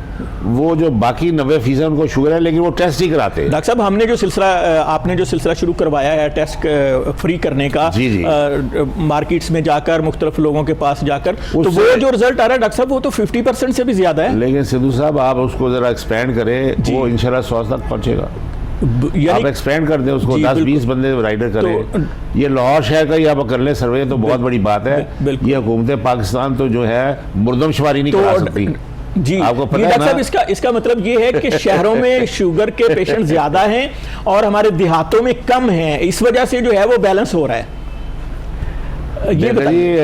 वो जो बाकी 90% उनको शुगर है, लेकिन वो टेस्ट ही कराते हैं। डॉक्टर साहब, हमने जो सिलसिला आपने जो सिलसिला शुरू करवाया है टेस्ट फ्री करने का, जी जी। मार्केट्स में जाकर मुख्तलिफ लोगों के पास जाकर, तो वो जो रिजल्ट आ रहा है डॉक्टर साहब वो तो 50% से भी ज्यादा है। लेकिन सिद्धू साहब आप उसको जरा एक्सपेंड करें, वो इंशाल्लाह 100 तक पहुंचेगा। आप एक्सपेंड कर दें उसको, 10-20 बंदे राइडर करें। तो ये लाहौर शहर का ही आप कर लें सर्वे तो बहुत बड़ी बात है। ये हुकूमत पाकिस्तान तो जो है मुर्दमशुमारी नहीं करा सकती। जी आपको पता है डॉक्टर साहब, इसका मतलब ये है कि शहरों में शुगर के पेशेंट ज्यादा हैं और हमारे देहातों में कम हैं, इस वजह से जो है वो बैलेंस हो रहा है। ये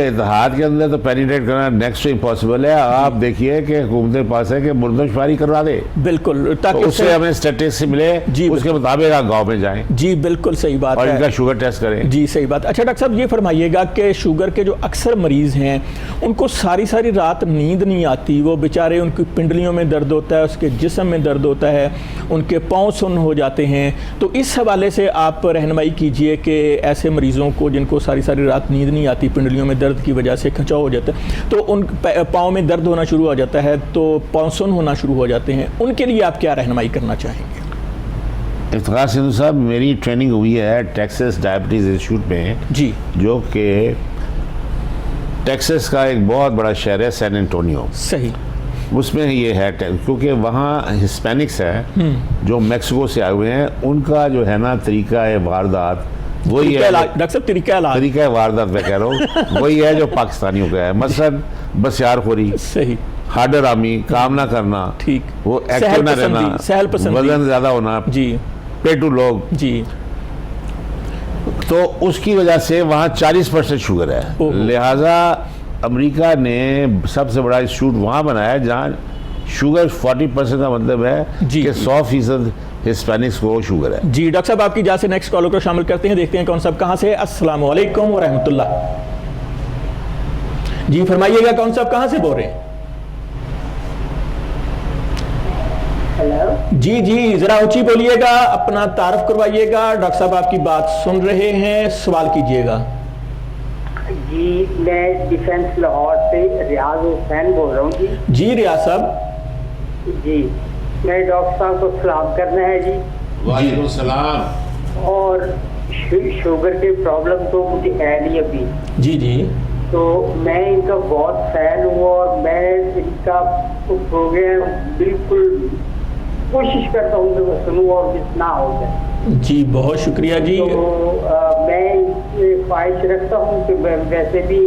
इतिहाद के अंदर तो पेनिट्रेट करना नेक्स्ट टू इम्पॉसिबल है। आप देखिए कि हुकूमत के पास है कि मुर्दमशुमारी करवा दे। बिल्कुल, ताकि तो उससे हमें स्टैटिस्टिक्स मिले, उसके मुताबिक आप गाँव में जाएं। जी बिल्कुल सही बात और है। इनका शुगर टेस्ट करें। जी सही बात। अच्छा डॉक्टर साहब, ये फरमाइएगा कि शुगर के जो अक्सर मरीज हैं उनको सारी सारी रात नींद नहीं आती, वो बेचारे, उनकी पिंडलियों में दर्द होता है, उसके जिस्म में दर्द होता है, उनके पाँव सुन्न हो जाते हैं। तो इस हवाले से आप रहनुमाई कीजिए कि ऐसे मरीज़ों को जिनको सारी सारी रात नींद नहीं आती, पिंडलियों में दर्द की वजह से खिंचाव हो जाता है, तो उन पाँव में दर्द होना शुरू हो जाता है, तो पाँव सुन्न होना शुरू हो जाते हैं, उनके लिए आप क्या रहनुमाई करना चाहेंगे? इफ्तिखार सिद्धू साहब, मेरी ट्रेनिंग हुई है टेक्सास डायबिटीज़ इंस्टीट्यूट में जी, जो कि टेक्सास का एक बहुत बड़ा शहर है, सैन एंटोनियो। सही। उसमें ये है क्योंकि वहाँ हिस्पैनिक्स है जो मैक्सिको से आए हुए हैं, उनका जो है ना तरीका है वारदात वही है। डॉक्टर साहब, तरीका वारदात मैं कह रहा हूँ वही है जो पाकिस्तानियों का है। मसलन बसियारखोरी, सही, हार्डर आर्मी, काम ना करना, ठीक, वो एक्टिव ना रहना, सहल पसंदी, वजन ज़्यादा होना, जी, पेटू लोग, जी, तो उसकी वजह से वहाँ 40% शुगर है। ओहो। लिहाजा अमेरिका ने सबसे बड़ा इंस्टीट्यूट वहाँ बनाया है जहाँ शुगर 40% का मतलब है जी। कि 100% हिस्पैनिक्स को शुगर है। जी। डॉक्टर साहब आपकी इजाज़त से नेक्स्ट कॉलर को शामिल करते हैं, देखते हैं कौन साहब कहाँ से। अस्सलाम वालेकुम व रहमतुल्लाह। जी फरमाइएगा, कौन साहब कहाँ से बोल रहे हैं? हेलो जी जी, जरा ऊंची बोलिएगा, अपना तारफ करवाइएगा। डॉक्टर साहब आपकी बात सुन रहे हैं, सवाल कीजिएगा। जी, मैं डिफेंस लाहौर से रियाज हुसैन बोल रहा हूँ जी। जी रियाज साहब। जी, मैं डॉक्टर साहब को सलाम करना है जी। वालेकुम सलाम। और शुगर की प्रॉब्लम तो मुझे है नहीं अभी, जी जी, तो मैं इनका बहुत फैन हूँ और मैं इनका प्रोग्राम बिल्कुल कोशिश करता हूँ कि मैं सुनूँ और जितना हो जाए। जी बहुत शुक्रिया जी। तो मैं ख्वाहिश रखता हूँ कि मैं वैसे भी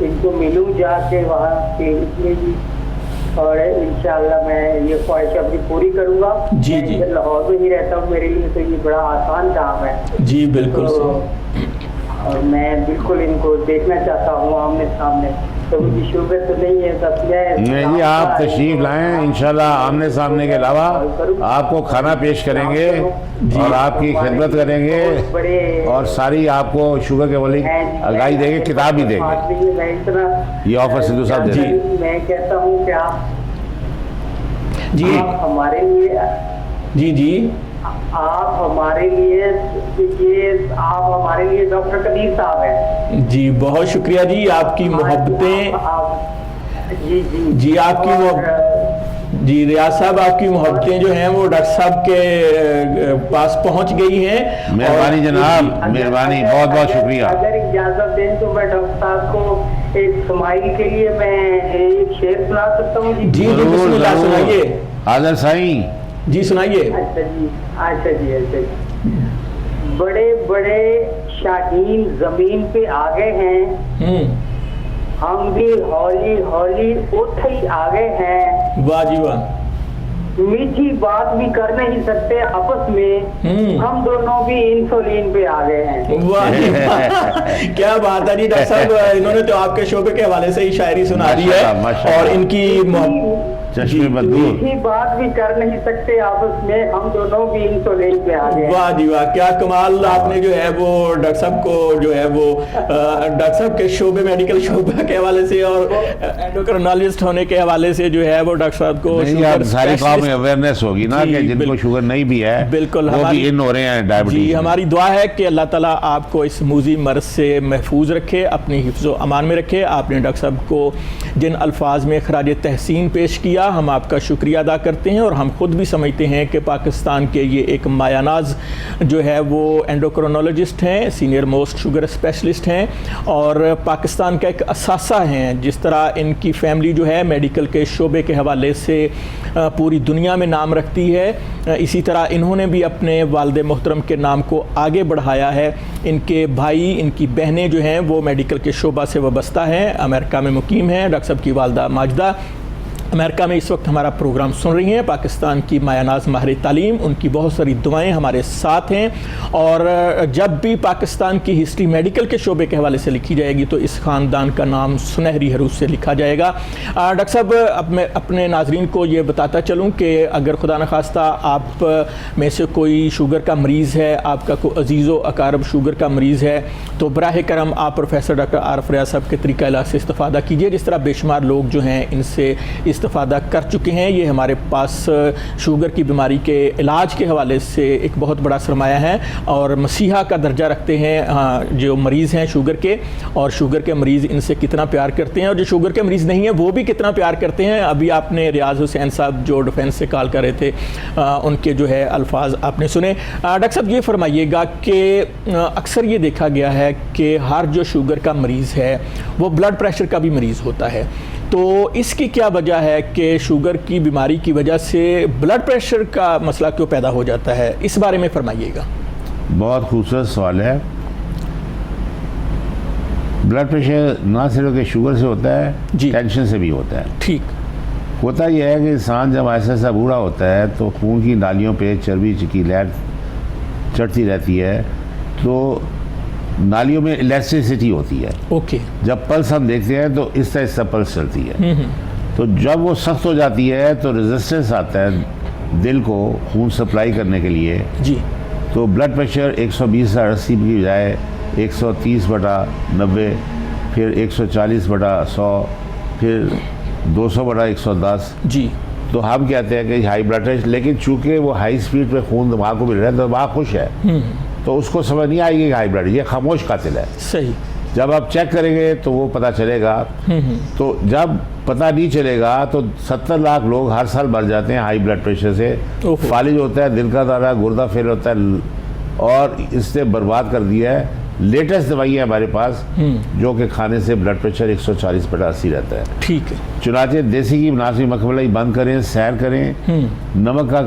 इनको मिलूँ जाके वहाँ क्लिनिक में जी, और इंशाल्लाह मैं ये ख्वाहिश अपनी पूरी करूँगा। जी जी, मैं लाहौर में ही रहता हूँ, मेरे लिए तो ये बड़ा आसान काम है जी बिल्कुल तो, सही। और मैं बिल्कुल इनको देखना चाहता हूँ आमने सामने। तो मुझे शुगर तो नहीं है, बस नहीं जी, आप तशरीफ लाएं, इंशाल्लाह आमने सामने के अलावा आपको खाना पेश करेंगे और आपकी खिदमत करेंगे और सारी आपको शुगर के वाली आगाही देंगे, किताब भी देंगे। ये ऑफर सिद्धू साहब दे रहे हैं। मैं कहता हूँ कि आप जी हमारे लिए जी जी, आप हमारे लिए डॉक्टर कदीर साहब हैं जी बहुत शुक्रिया जी, आपकी मोहब्बतें। जी जी जी आपकी जी रियाज साहब, आपकी मोहब्बतें जो हैं वो डॉक्टर साहब के पास पहुंच गई हैं। मेहरबानी जनाब, मेहरबानी, बहुत बहुत शुक्रिया। अगर इजाजत दें तो मैं डॉक्टर साहब को एक स्माइल के लिए मैं एक शेर सुना सकता हूँ जी। जी जी बिस्मिल्लाह, सुनाइए। हाज़िर साईं। जी सुनाइए। अच्छा जी, अच्छा जी, अच्छा जी। बड़े बड़े शाहीन जमीन पे आ गए हैं, हम भी हौली हौली उठ ही आ गए हैं। वाह जी वाह। मीठी बात भी कर नहीं सकते आपस में, हम दोनों भी इंसुलिन पे आ गए हैं। वाह जी वाह। क्या बात है जी डॉक्टर साहब, इन्होंने तो आपके शोबे के हवाले से ही शायरी सुना दी है और इनकी चश्मे बदबू। मीठी बात भी कर नहीं सकते आपस में, हम दोनों भी इंसुलिन पे आ गए। वाह जी वाह, क्या कमाल। आपने जो है वो डॉक्टर साहब को जो है वो डॉक्टर साहब के शोबे, मेडिकल शोबे के हवाले से और एंडोक्रिनोलॉजिस्ट होने के हवाले से जो है वो डॉक्टर साहब को सारी कौम में अवेयरनेस होगी ना कि जिनको शुगर नहीं भी है बिल्कुल वो भी इन हो रहे हैं डायबिटीज। जी हमारी दुआ है कि अल्लाह ताला आपको इस मूजी मर्ज से महफूज रखे, अपनी हिफ्ज़ो अमान में रखे। आपने डॉक्टर साहब को जिन अल्फाज में खराज तहसीन पेश किया, हम आपका शुक्रिया अदा करते हैं और हम खुद भी समझते हैं कि पाकिस्तान के ये एक मायानाज जो है वो एंडोक्रिनोलॉजिस्ट हैं, सीनियर मोस्ट शुगर स्पेशलिस्ट हैं और पाकिस्तान का एक असासा हैं। जिस तरह इनकी फैमिली जो है मेडिकल के शोबे के हवाले से पूरी दुनिया में नाम रखती है, इसी तरह इन्होंने भी अपने वालिद मोहतरम के नाम को आगे बढ़ाया है। इनके भाई, इनकी बहनें जो हैं वो मेडिकल के शोबा से वाबस्ता हैं, अमेरिका में मुकीम हैं। डॉक्टर साहब की वालदा माजिदा अमेरिका में इस वक्त हमारा प्रोग्राम सुन रही हैं। पाकिस्तान की मायानाज माहिर तालीम, उनकी बहुत सारी दुआएं हमारे साथ हैं और जब भी पाकिस्तान की हिस्ट्री मेडिकल के शोबे के हवाले से लिखी जाएगी तो इस ख़ानदान का नाम सुनहरी हरूफ से लिखा जाएगा। डॉक्टर साहब, अब मैं अपने नाजरीन को ये बताता चलूँ कि अगर खुदा न खास्ता आप में से कोई शुगर का मरीज़ है, आपका कोई अजीज़ व अकारब शुगर का मरीज़ है, तो बराह करम आप प्रोफेसर डॉक्टर आरफ रियाज साहब के तरीक़ा इलाज से इस्तेफ़ादा कीजिए। जिस तरह बेशुमार लोग जो हैं इनसे इस्तेफ़ादा कर चुके हैं। ये हमारे पास शुगर की बीमारी के इलाज के हवाले से एक बहुत बड़ा सरमाया है और मसीहा का दर्जा रखते हैं जो मरीज़ हैं शुगर के, और शुगर के मरीज़ इनसे कितना प्यार करते हैं और जो शुगर के मरीज़ नहीं हैं वो भी कितना प्यार करते हैं। अभी आपने रियाज हुसैन साहब जो डिफेंस से कॉल कर रहे थे, उनके जो है अल्फाज आपने सुने। डॉक्टर साहब ये फरमाइएगा कि अक्सर ये देखा गया है कि हर जो शुगर का मरीज़ है वो ब्लड प्रेशर का भी मरीज़ होता है, तो इसकी क्या वजह है कि शुगर की बीमारी की वजह से ब्लड प्रेशर का मसला क्यों पैदा हो जाता है, इस बारे में फरमाइएगा। बहुत खूबसूरत सवाल है। ब्लड प्रेशर ना सिर्फ के शुगर से होता है, जी। टेंशन से भी होता है। ठीक। होता यह है कि इंसान जब ऐसा ऐसा बूढ़ा होता है तो खून की नालियों पे चर्बी की लहर चढ़ती रहती है, तो नालियों में इलास्टिसिटी होती है। ओके। जब पल्स हम देखते हैं तो इस तरह से पल्स चलती है। तो जब वो सख्त हो जाती है तो रेजिस्टेंस आता है दिल को खून सप्लाई करने के लिए। जी। तो ब्लड प्रेशर 120/80 की बजाय 130/90, फिर 140/100, फिर 200/110। जी। तो हम कहते हैं कि हाई ब्लड प्रेशर, लेकिन चूंकि वो हाई स्पीड पे खून दिमाग को मिल रहा है तो दिमाग खुश है, तो उसको समझ नहीं आएगी कि हाई ब्लड, ये खामोश कातिल है। सही। जब आप चेक करेंगे तो वो पता चलेगा। तो जब पता नहीं चलेगा तो 70 लाख लोग हर साल मर जाते हैं हाई ब्लड प्रेशर से। ओहो। फालिज होता है, दिल का दौरा, गुर्दा फेल होता है, और इसने बर्बाद कर दिया है। लेटेस्ट दवाइयाँ हमारे पास जो कि खाने से ब्लड प्रेशर 140/80 रहता है। ठीक है। चुनाचे देसी की मुनासिब मकबलाई बंद करें, सैर करें, नमक का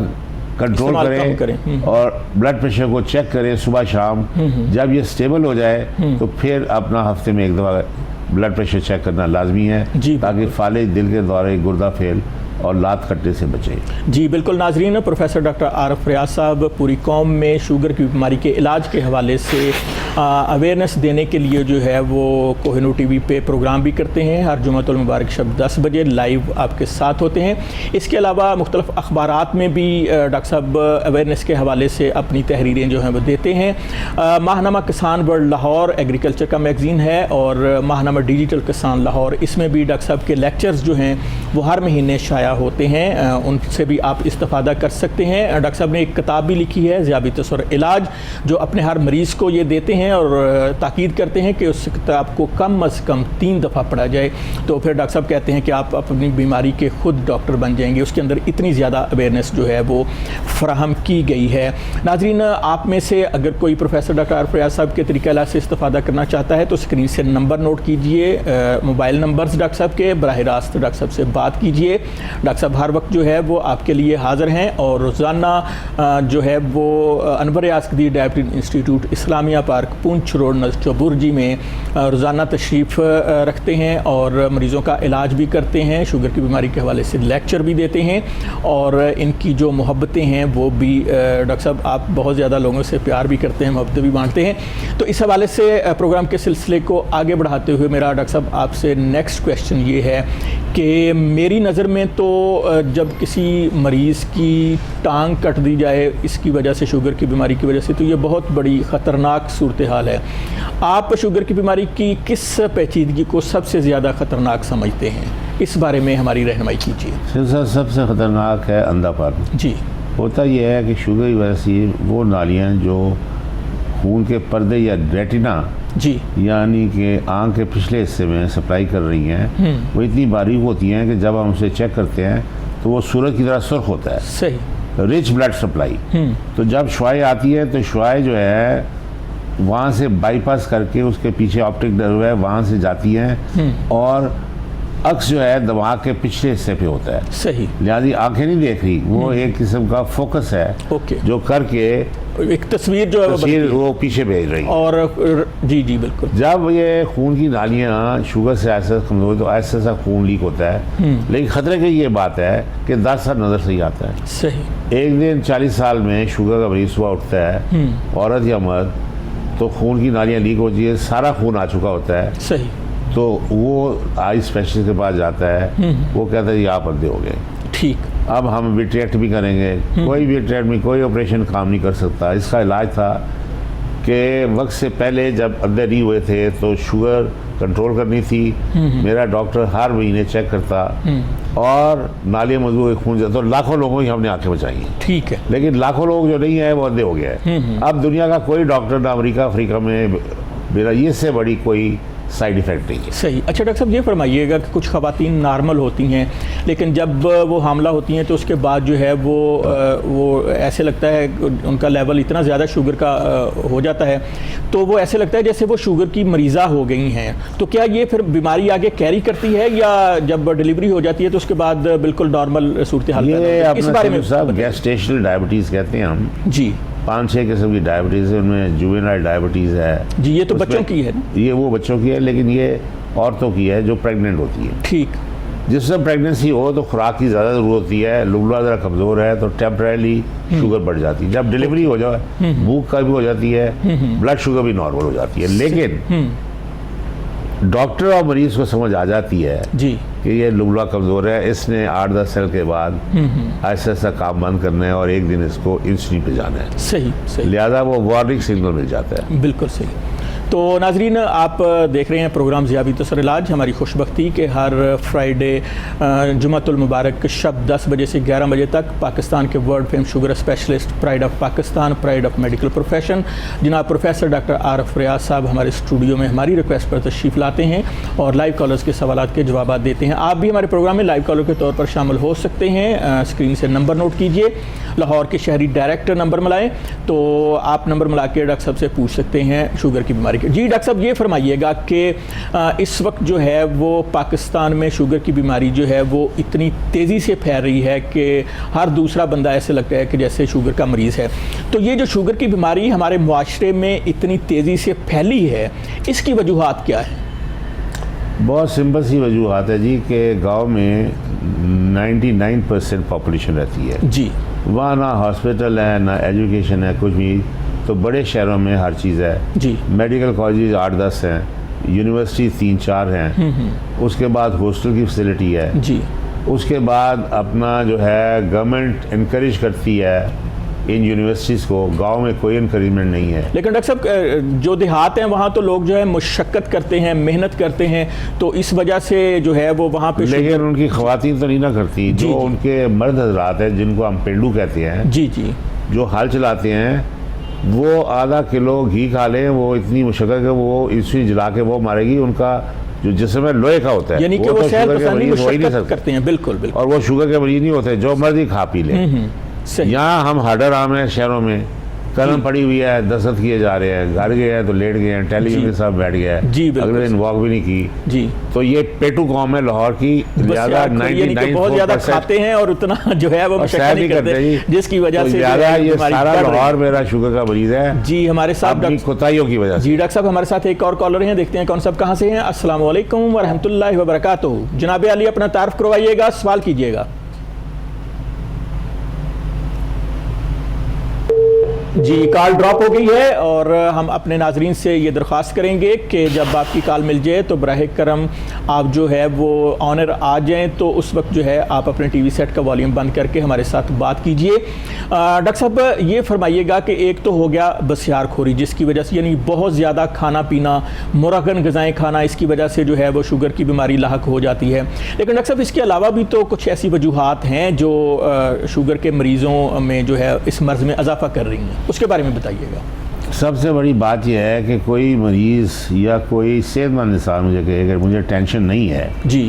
कंट्रोल इस्तेमाल कम करें, करें। और ब्लड प्रेशर को चेक करें सुबह शाम। जब ये स्टेबल हो जाए तो फिर अपना हफ्ते में एक दफ़ा ब्लड प्रेशर चेक करना लाजमी है, जी, ताकि फालिज, दिल के दौरे, गुर्दा फेल और लात कटने से बचे। जी बिल्कुल नाजरीन, प्रोफेसर डॉक्टर आरफ रियाज साहब पूरी कौम में शुगर की बीमारी के इलाज के हवाले से अवेयरनेस देने के लिए जो है वो कोहिनूर टीवी पे प्रोग्राम भी करते हैं। हर जुम्मतुल मुबारक शब 10 बजे लाइव आपके साथ होते हैं। इसके अलावा मुख्तलिफ अखबारात में भी डॉक्टर साहब अवेयरनेस के हवाले से अपनी तहरीरें जो हैं वो देते हैं। माहनामा किसान वर्ल्ड लाहौर एग्रीकल्चर का मैगज़ीन है, और माहनामा डिजिटल किसान लाहौर, इसमें भी डॉक्टर साहब के लेक्चर्स जो हैं वो हर महीने शाया होते हैं। उनसे भी आप इस्तेफादा कर सकते हैं। डॉक्टर साहब ने एक किताब भी लिखी है, ज़ियाबतीस और इलाज, जो अपने हर मरीज़ को ये देते हैं और ताकीद करते हैं कि उस किताब को कम अज़ कम 3 दफ़ा पढ़ा जाए। तो फिर डॉक्टर साहब कहते हैं कि आप अपनी बीमारी के खुद डॉक्टर बन जाएंगे। उसके अंदर इतनी ज़्यादा अवेयरनेस जो है वो फराहम की गई है। नाजरीन, आप में से अगर कोई प्रोफेसर डॉक्टर आरफ रियाज साहब के तरीक़े इलाज से इस्तेफादा करना चाहता है तो स्क्रीन से नंबर नोट कीजिए, मोबाइल नंबर्स डॉक्टर साहब के, बराह रास्त डॉक्टर साहब से बात कीजिए। डॉक्टर साहब हर वक्त जो है वो आपके लिए हाज़िर हैं, और रोज़ाना जो है वो अनवर यास्कदी diabetes institute Islamia park Poonch road नज़र में रोज़ाना तशरीफ़ रखते हैं और मरीज़ों का इलाज भी करते हैं। शुगर की बीमारी के हवाले से लेक्चर भी देते हैं, और इनकी जो मोहब्बतें हैं वो भी डॉक्टर साहब आप बहुत ज़्यादा लोगों से प्यार भी करते हैं, मोहब्बतें भी बांटते हैं। तो इस हवाले से प्रोग्राम के सिलसिले को आगे बढ़ाते हुए मेरा डॉक्टर साहब आपसे नेक्स्ट क्वेश्चन ये है कि मेरी नज़र में तो जब किसी मरीज़ की टांग कट दी जाए इसकी वजह से, शुगर की बीमारी की वजह से, तो ये बहुत बड़ी ख़तरनाक सूरत हाल है। आप शुगर की बीमारी की किस पेचीदगी को सबसे ज़्यादा ख़तरनाक समझते हैं? इस बारे में हमारी रहनुमाई कीजिए। सबसे ख़तरनाक है अंधापन। जी। होता यह है कि शुगर की वजह से वो नालियाँ जो खून के पर्दे या रेटिना, जी, यानी कि आँख के पिछले हिस्से में सप्लाई कर रही हैं, वो इतनी बारीक होती हैं कि जब हम उसे चेक करते हैं तो वो सूरज की तरह सुर्ख होता है। सही। Rich blood supply. तो जब शुआएँ आती है तो शुआएँ जो है वहाँ से बाईपास करके उसके पीछे ऑप्टिक नर्व है, वहाँ से जाती हैं, और अक्स जो है दिमाग के पिछले हिस्से पे होता है। सही। लिहाजा आंखें नहीं देख रही, वो एक किस्म का फोकस है। ओके। जो करके एक तस्वीर जो है वो बनती है। वो पीछे भेज रही है। और जी जी बिल्कुल। जब ये खून की नालियाँ शुगर से ऐसा कमजोर तो ऐसा ऐसा खून लीक होता है, लेकिन खतरे की ये बात है कि 10 साल नज़र से ही आता है। सही। एक दिन 40 साल में शुगर का मरीज सुबह उठता है, औरत या मर्द, तो खून की नालियाँ लीक होती है, सारा खून आ चुका होता है। सही। तो वो आई स्पेशलिस्ट के पास जाता है, वो कहता है ये आप अंधे हो गए। ठीक। अब हम विट्रेक्टमी करेंगे, कोई विट्रेक्टमी, कोई ऑपरेशन काम नहीं कर सकता। इसका इलाज था कि वक्त से पहले जब अंधे नहीं हुए थे तो शुगर कंट्रोल करनी थी। मेरा डॉक्टर हर महीने चेक करता और नालियाँ मजबूत खून जाता, तो लाखों लोगों की हमने आंखें बचाई हैं। ठीक है। लेकिन लाखों लोग जो नहीं है वो अंधे हो गया है। अब दुनिया का कोई डॉक्टर ना अमेरिका अफ्रीका में मेरा ये से बड़ी कोई साइड इफ़ेक्ट नहीं है। सही। अच्छा डॉक्टर साहब ये फरमाइएगा कि कुछ ख़वातीन नॉर्मल होती हैं, लेकिन जब वो हामला होती हैं तो उसके बाद जो है वो ऐसे लगता है उनका लेवल इतना ज़्यादा शुगर का हो जाता है, तो वो ऐसे लगता है जैसे वो शुगर की मरीज़ा हो गई हैं। तो क्या ये फिर बीमारी आगे कैरी करती है, या जब डिलीवरी हो जाती है तो उसके बाद बिल्कुल नॉर्मल सूरत हाल? ये इस बारे में साहब गेस्टेशनल डायबिटीज़ कहते हैं हम। जी। 5-6 किस्म की डायबिटीज़ है, उनमें जुवेनाइल डायबिटीज़ है। जी, ये तो उसमें- बच्चों की है ना? ये वो बच्चों की है, लेकिन ये औरतों की है जो प्रेग्नेंट होती है। ठीक। जिस समय प्रेगनेंसी हो तो खुराक की ज़्यादा ज़रूरत होती है, लुबला ज़रा कमज़ोर है तो टेम्परेली शुगर बढ़ जाती है। जब डिलीवरी हो जाए भूख का भी हो जाती है, ब्लड शुगर भी नॉर्मल हो जाती है। लेकिन डॉक्टर और मरीज़ को समझ आ जाती है जी कि ये लुबला कमज़ोर है, इसने 8-10 साल के बाद ऐसा ऐसा काम बंद करना है और एक दिन इसको इंसुलिन पे जाना है। सही सही, लिहाजा वो वार्निंग सिग्नल मिल जाता है। बिल्कुल सही। तो नाजरीन, आप देख रहे हैं प्रोग्राम ज़ियाबी तो इलाज। हमारी खुशबख्ती के हर फ्राइडे जुमातुल मुबारक शब 10 बजे से 11 बजे तक पाकिस्तान के world fame sugar specialist, pride of Pakistan, pride of medical profession, जनाब प्रोफेसर डॉक्टर आरफ रियाज साहब हमारे स्टूडियो में हमारी रिक्वेस्ट पर तशरीफ़ लाते हैं और लाइव कॉलर्स के सवालात के जवाब देते हैं। आप भी हमारे प्रोग्राम में लाइव कॉलर के तौर पर शामिल हो सकते हैं। स्क्रीन से नंबर नोट कीजिए, लाहौर के शहरी डायरेक्ट नंबर मिलाएँ तो आप नंबर मिला के डॉक्टर साहब से पूछ सकते हैं शुगर की बीमारी के। जी डॉक्टर साहब, ये फरमाइएगा कि इस वक्त जो है वो पाकिस्तान में शुगर की बीमारी जो है वो इतनी तेज़ी से फैल रही है कि हर दूसरा बंदा ऐसे लगता है कि जैसे शुगर का मरीज़ है। तो ये जो शुगर की बीमारी हमारे मुआशरे में इतनी तेज़ी से फैली है, इसकी वजूहात क्या है? बहुत सिंपल सी वजूहत है जी कि गांव में 99% पॉपुलेशन रहती है जी, वहाँ ना हॉस्पिटल है ना एजुकेशन है कुछ भी। तो बड़े शहरों में हर चीज़ है जी, मेडिकल कॉलेज 8-10 हैं, यूनिवर्सिटी 3-4 हैं, उसके बाद हॉस्टल की फैसिलिटी है, जी, उसके बाद अपना जो है गवर्नमेंट इनक्रेज करती है इन यूनिवर्सिटीज़ को। गांव में कोई इनक्रेजमेंट नहीं है। लेकिन डॉक्टर साहब जो देहात हैं वहाँ तो लोग जो है मुशक्क़त करते हैं, मेहनत करते हैं, तो इस वजह से जो है वो वहाँ पे लेकिन उनकी ख़वातीन तो नहीं ना करती। जी, जो जी। उनके मर्द हजरात हैं जिनको हम पेंडू कहते हैं, जी जी, जो हाल चलाते हैं, वो आधा किलो घी खा लें, वो इतनी मुशक्क़त है वो इंसुलिन जला के वो मारेगी। उनका जो जिस्म है लोहे का होता है, यानी कि वो वो तो सेहत शुगर के पसंद मरीज हो ही नहीं मुशक्क़त सकते। करते हैं। बिल्कुल बिल्कुल, और वो शुगर के मरीज नहीं होते, जो मर्जी खा पी ले। सही। यहाँ हम हडर आम हैं शहरों में, कलम पड़ी हुई है, दस्तखत किए जा रहे हैं, घर गए हैं तो लेट गए हैं, टेलीविजन के साथ बैठ गया जी, है, बिल्कुल अगले दिन वॉक भी नहीं की। जी, तो ये पेटू कौम है लाहौर की। बस ज़्यादा यार, यानी कि बहुत ज़्यादा 99% खाते हैं और उतना जो है वो और मुशक्क़त सैर नहीं नहीं करते, करते जिसकी वजह तो से जो ज़्यादा है ये बीमारी सारा बढ़ रही है। लाहौर मेरा शुगर का मरीज है जी, हमारे साथ अपनी डॉक्टर कोताहियों की वजह से। जी डॉक्टर साहब हमारे साथ एक और कॉलर हैं, देखते हैं कौन साहब कहाँ से हैं। अस्सलाम वालेकुम व रहमतुल्लाहि व बरकातुहू। जनाब अली, अपना तारफ़ करवाइएगा, सवाल कीजिएगा। जी, कॉल ड्रॉप हो गई है और हम अपने नाजरीन से ये दरख्वास्त करेंगे कि जब आपकी कॉल मिल जाए तो बराह करम आप जो है वो ऑनर आ जाएं, तो उस वक्त जो है आप अपने टीवी सेट का वॉल्यूम बंद करके हमारे साथ बात कीजिए। डॉक्टर साहब ये फरमाइएगा कि एक तो हो गया बसियारखोरी, जिसकी वजह से यानी बहुत ज़्यादा खाना पीना, मुरगन ग़िज़ाएँ खाना, इसकी वजह से जो है वो शुगर की बीमारी लाहक हो जाती है। लेकिन डॉक्टर साहब इसके अलावा भी तो कुछ ऐसी वजूहात हैं जो शुगर के मरीज़ों में जो है इस मर्ज़ में इजाफा कर रही हैं, उसके बारे में बताइएगा। सबसे बड़ी बात यह है कि कोई मरीज़ या कोई सेहतमंद इंसान मुझे कहे अगर मुझे टेंशन नहीं है जी,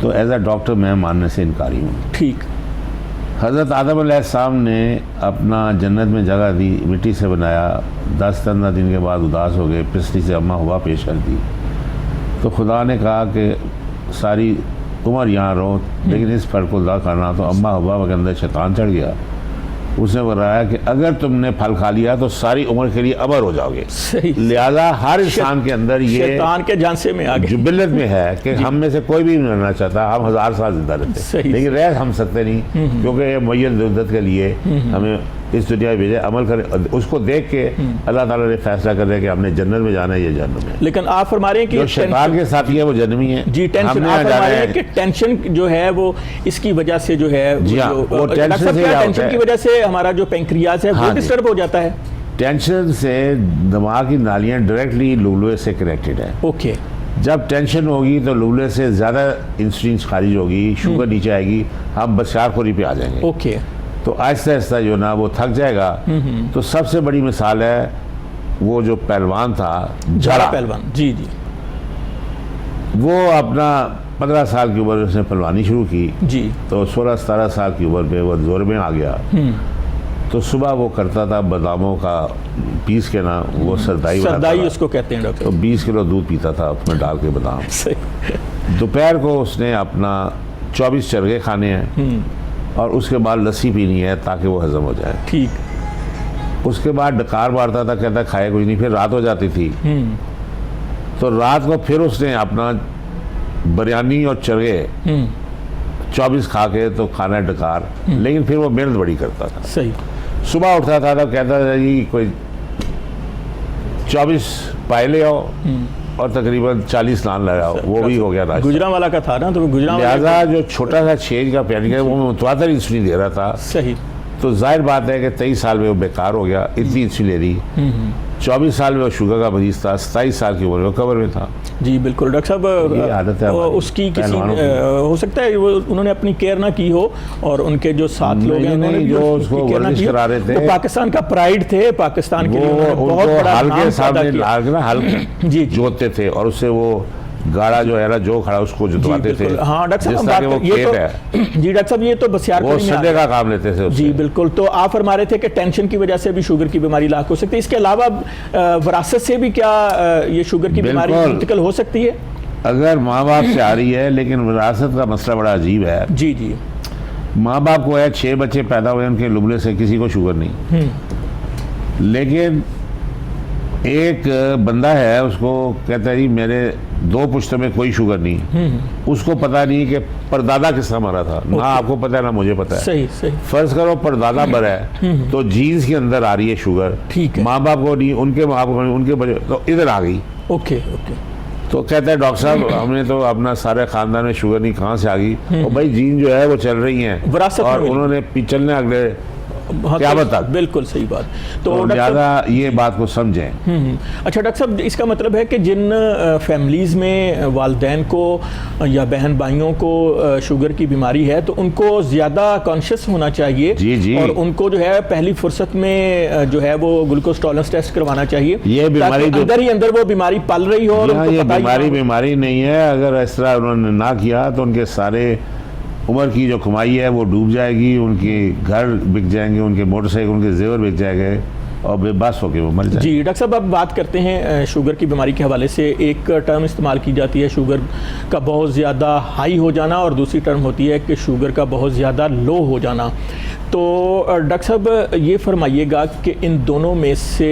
तो एज अ डॉक्टर मैं मानने से इनकारी हूँ। ठीक। हज़रत आदम अलैहिस्सलाम ने अपना जन्नत में जगह दी, मिट्टी से बनाया, 10-15 दिन के बाद उदास हो गए, पिछली से अम्मा हुआ पेश कर दी। तो खुदा ने कहा कि सारी उम्र यहाँ रहो, लेकिन इस फल को अदा करना। तो अम्मा हुआ के अंदर शैतान चढ़ गया। उसने बताया कि अगर तुमने फल खा लिया तो सारी उम्र के लिए अबर हो जाओगे। सही। लिहाजा हर इंसान के अंदर ये शैतान के झांसे में आ गए। जुबिलत में है कि हम में से कोई भी नहीं रहना चाहता, हम 1000 साल जिंदा रहते, सही। लेकिन रह हम सकते नहीं, क्योंकि ये मुय्यन ज़रूरत के लिए हमें इस दुनिया में भेजे। अमल करें, उसको देख के अल्लाह ताला ने फैसला कर दिया कि हमने जन्नत में जाना है, ये जन्नत में। लेकिन आप फरमा रहे हैं कि जो शैतान के साथी है वो जन्नमी है। जी, टेंशन हमने आप फरमा जाना रहे हैं है कि टेंशन जो है वो इसकी वजह से जो है जी हाँ, जो- वो टेंशन डॉक्टर साहब, से क्या क्या टेंशन होता की है? वजह से हमारा जो पेंक्रियाज है वो हाँ जी। डिस्टर्ब हो जाता है। टेंशन से दिमाग की नालियाँ डायरेक्टली लुबले से कनेक्टेड है। ओके, जब टेंशन होगी तो लुबले से ज़्यादा इंसुलिन खारिज होगी, शुगर नीचे आएगी, हम बसियारखोरी पे आ जाएंगे। ओके, तो आहिस्ता आहिस्ता जो ना वो थक जाएगा। तो सबसे बड़ी मिसाल है वो जो पहलवान था झाड़ा पहलवान। जी जी वो अपना 15 साल की उम्र में उसने पहलवानी शुरू की। जी, तो 16-17 साल की उम्र में वो जोर में आ गया। तो सुबह वो करता था बादामों का पीस के ना वो सरदाई बनाता सरदाई था। उसको कहते हैं तो डॉक्टर। 20 किलो दूध पीता था उसमें डाल के बादाम। सही। दोपहर को उसने अपना 24 चरगे खाने हैं और उसके बाद लस्सी पीनी है ताकि वो हजम हो जाए। ठीक। उसके बाद डकार मारता था, कहता खाए कुछ नहीं, फिर रात हो जाती थी तो रात को फिर उसने अपना बिरयानी और चरगे 24 खा के तो खाना है डकार, लेकिन फिर वो मेहनत बड़ी करता था। सही। सुबह उठता था तो कहता था जी कोई 24 पाए ले आओ और तकरीबन 40 नान लगाओ, वो भी हो गया नाश्ता। गुजरांवाला का था ना, तो गुजरांवाला लिहाजा जो छोटा सा छेज का पैन है वो मुतवातर इंसुलिन दे रहा था। सही। तो जाहिर बात है कि 23 साल में वो बेकार हो गया, इतनी इंसुलिन ले रही। 24 साल में वो शुगर का मरीज था, 27 साल की उम्र में कब्र में था। जी बिल्कुल डॉक्टर ये आदत है साहब, हमारी, उसकी किसी पहलवानों की। हो सकता है वो उन्होंने अपनी केयर ना की हो और उनके जो साथ लोग हैं नहीं, उन्होंने भी जो उसकी उसको care ना वर्जिश की हो। करा रहे थे। वो पाकिस्तान का प्राइड थे, पाकिस्तान के वो लिए उन्होंने बहुत उनको बड़ा हल नाम के पैदा सामने किया। लाग ना हल जी। जोतते थे और उससे वो गाड़ा जो है ना जो खड़ा उसको जी जुतवाते थे। बिल्कुल। हाँ डॉक्टर साहब, जिस हम तरह बात के वो कर- ये खेत तो है जी डॉक्टर साहब, ये तो बसियार वो संडे का काम लेते थे उससे। जी बिल्कुल। तो आप फरमा रहे थे कि टेंशन की वजह से भी शुगर की बीमारी लाक हो सकती है, इसके अलावा विरासत से भी क्या ये शुगर की बीमारी बिल्कुल। मुंतकिल हो सकती है? अगर माँ बाप से आ रही है, लेकिन विरासत का मसला बड़ा अजीब है। जी जी। माँ बाप को है 6 बच्चे पैदा हुए उनके लुबले से, किसी को शुगर नहीं, लेकिन एक बंदा है उसको कहता है जी मेरे 2 पुश्तों में कोई शुगर नहीं, उसको पता नहीं कि परदादा किसका मरा था, ना आपको पता है ना मुझे पता है। सही सही। फर्ज करो परदादा मरा है तो जीन्स के अंदर आ रही है शुगर, ठीक है। माँ बाप को नहीं, उनके माँ बाप को नहीं, उनके बच्चे तो इधर आ गई। Okay okay. तो कहता है डॉक्टर साहब हमने तो अपना सारे खानदान में शुगर नहीं, कहाँ से आ गई? और भाई जीन जो है वो चल रही हैं विरासत में और मिली। उन्होंने चलने अगले हाँ, क़यामत तक। बिल्कुल सही बात। तो डॉक्टर ज़्यादा ये बात को समझें। अच्छा डॉक्टर साहब, इसका मतलब है कि जिन फैमिलीज़ में वालिदैन को या बहन भाइयों को शुगर की बीमारी है तो उनको ज़्यादा कॉन्शियस होना चाहिए। जी, जी। और उनको जो है पहली फुर्सत में जो है वो ग्लूकोज टॉलरेंस टेस्ट करवाना चाहिए। ये बीमारी ताकि जो- अंदर ही अंदर वो बीमारी पल रही हो और यहाँ उनको ये पता ही ना हो। बीमारी नहीं है, अगर इस तरह उन्होंने ना किया तो उनके सारे उम्र की जो कमाई है वो डूब जाएगी, उनके घर बिक जाएंगे, उनके मोटरसाइकिल, उनके जेवर बिक जाएंगे और बेबस होकर वो मर जाएंगे। जी डॉक्टर साहब, अब बात करते हैं शुगर की बीमारी के हवाले से। एक टर्म इस्तेमाल की जाती है शुगर का बहुत ज़्यादा हाई हो जाना और दूसरी टर्म होती है कि शुगर का बहुत ज़्यादा लो हो जाना। तो डॉक्टर साहब ये फरमाइएगा कि इन दोनों में से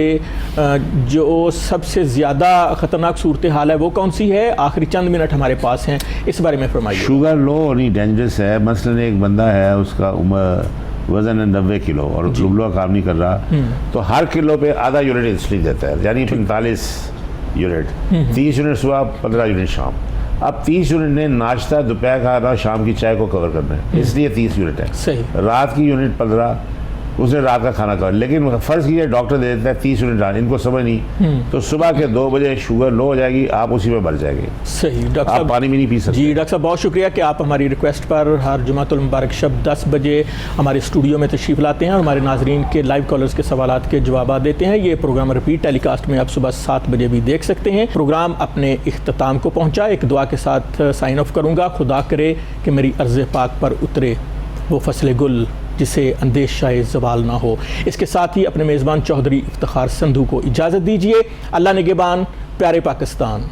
जो सबसे ज़्यादा ख़तरनाक सूरत हाल है वो कौन सी है? आखिरी चंद मिनट हमारे पास हैं, इस बारे में फरमाइए। शुगर लो होनी डेंजरस है। मसलन एक बंदा है उसका उम्र वजन है 90 किलो और लुबला काम नहीं कर रहा, तो हर किलो पे आधा यूनिट इंसुलिन देता है, यानी 45 यूनिट, 30 यूनिट सुबह, 15 यूनिट शाम। अब 30 यूनिट ने नाश्ता, दोपहर का खाना, शाम की चाय को कवर करना है, इसलिए 30 यूनिट है। सही। रात की यूनिट 15, उसने रात का खाना कवर, लेकिन फर्ज कीजिए डॉक्टर दे देता है 30 यूनिट डाल, इनको समझ नहीं, तो सुबह के 2 बजे शुगर लो हो जाएगी, आप उसी में मर जाएंगे, सही डॉक्टर आप साहब। पानी भी नहीं पी सकते। जी डॉक्टर साहब, बहुत शुक्रिया कि आप हमारी रिक्वेस्ट पर हर जुमातुल मुबारक शब 10 बजे हमारे स्टूडियो में तशरीफ़ लाते हैं और हमारे नाजरीन के लाइव कॉलर्स के सवालात के जवाब देते हैं। ये प्रोग्राम रिपीट टेलीकास्ट में आप सुबह 7 बजे भी देख सकते हैं। प्रोग्राम अपने इख्तिताम को पहुँचा, एक दुआ के साथ साइन ऑफ करूँगा। खुदा करे कि मेरी अर्ज़ पाक पर उतरे वो फसल गुल जिसे अंदेशाए ज़वाल ना हो। इसके साथ ही अपने मेज़बान चौधरी इफ्तिखार संधू को इजाज़त दीजिए। अल्लाह निगहबान, प्यारे पाकिस्तान।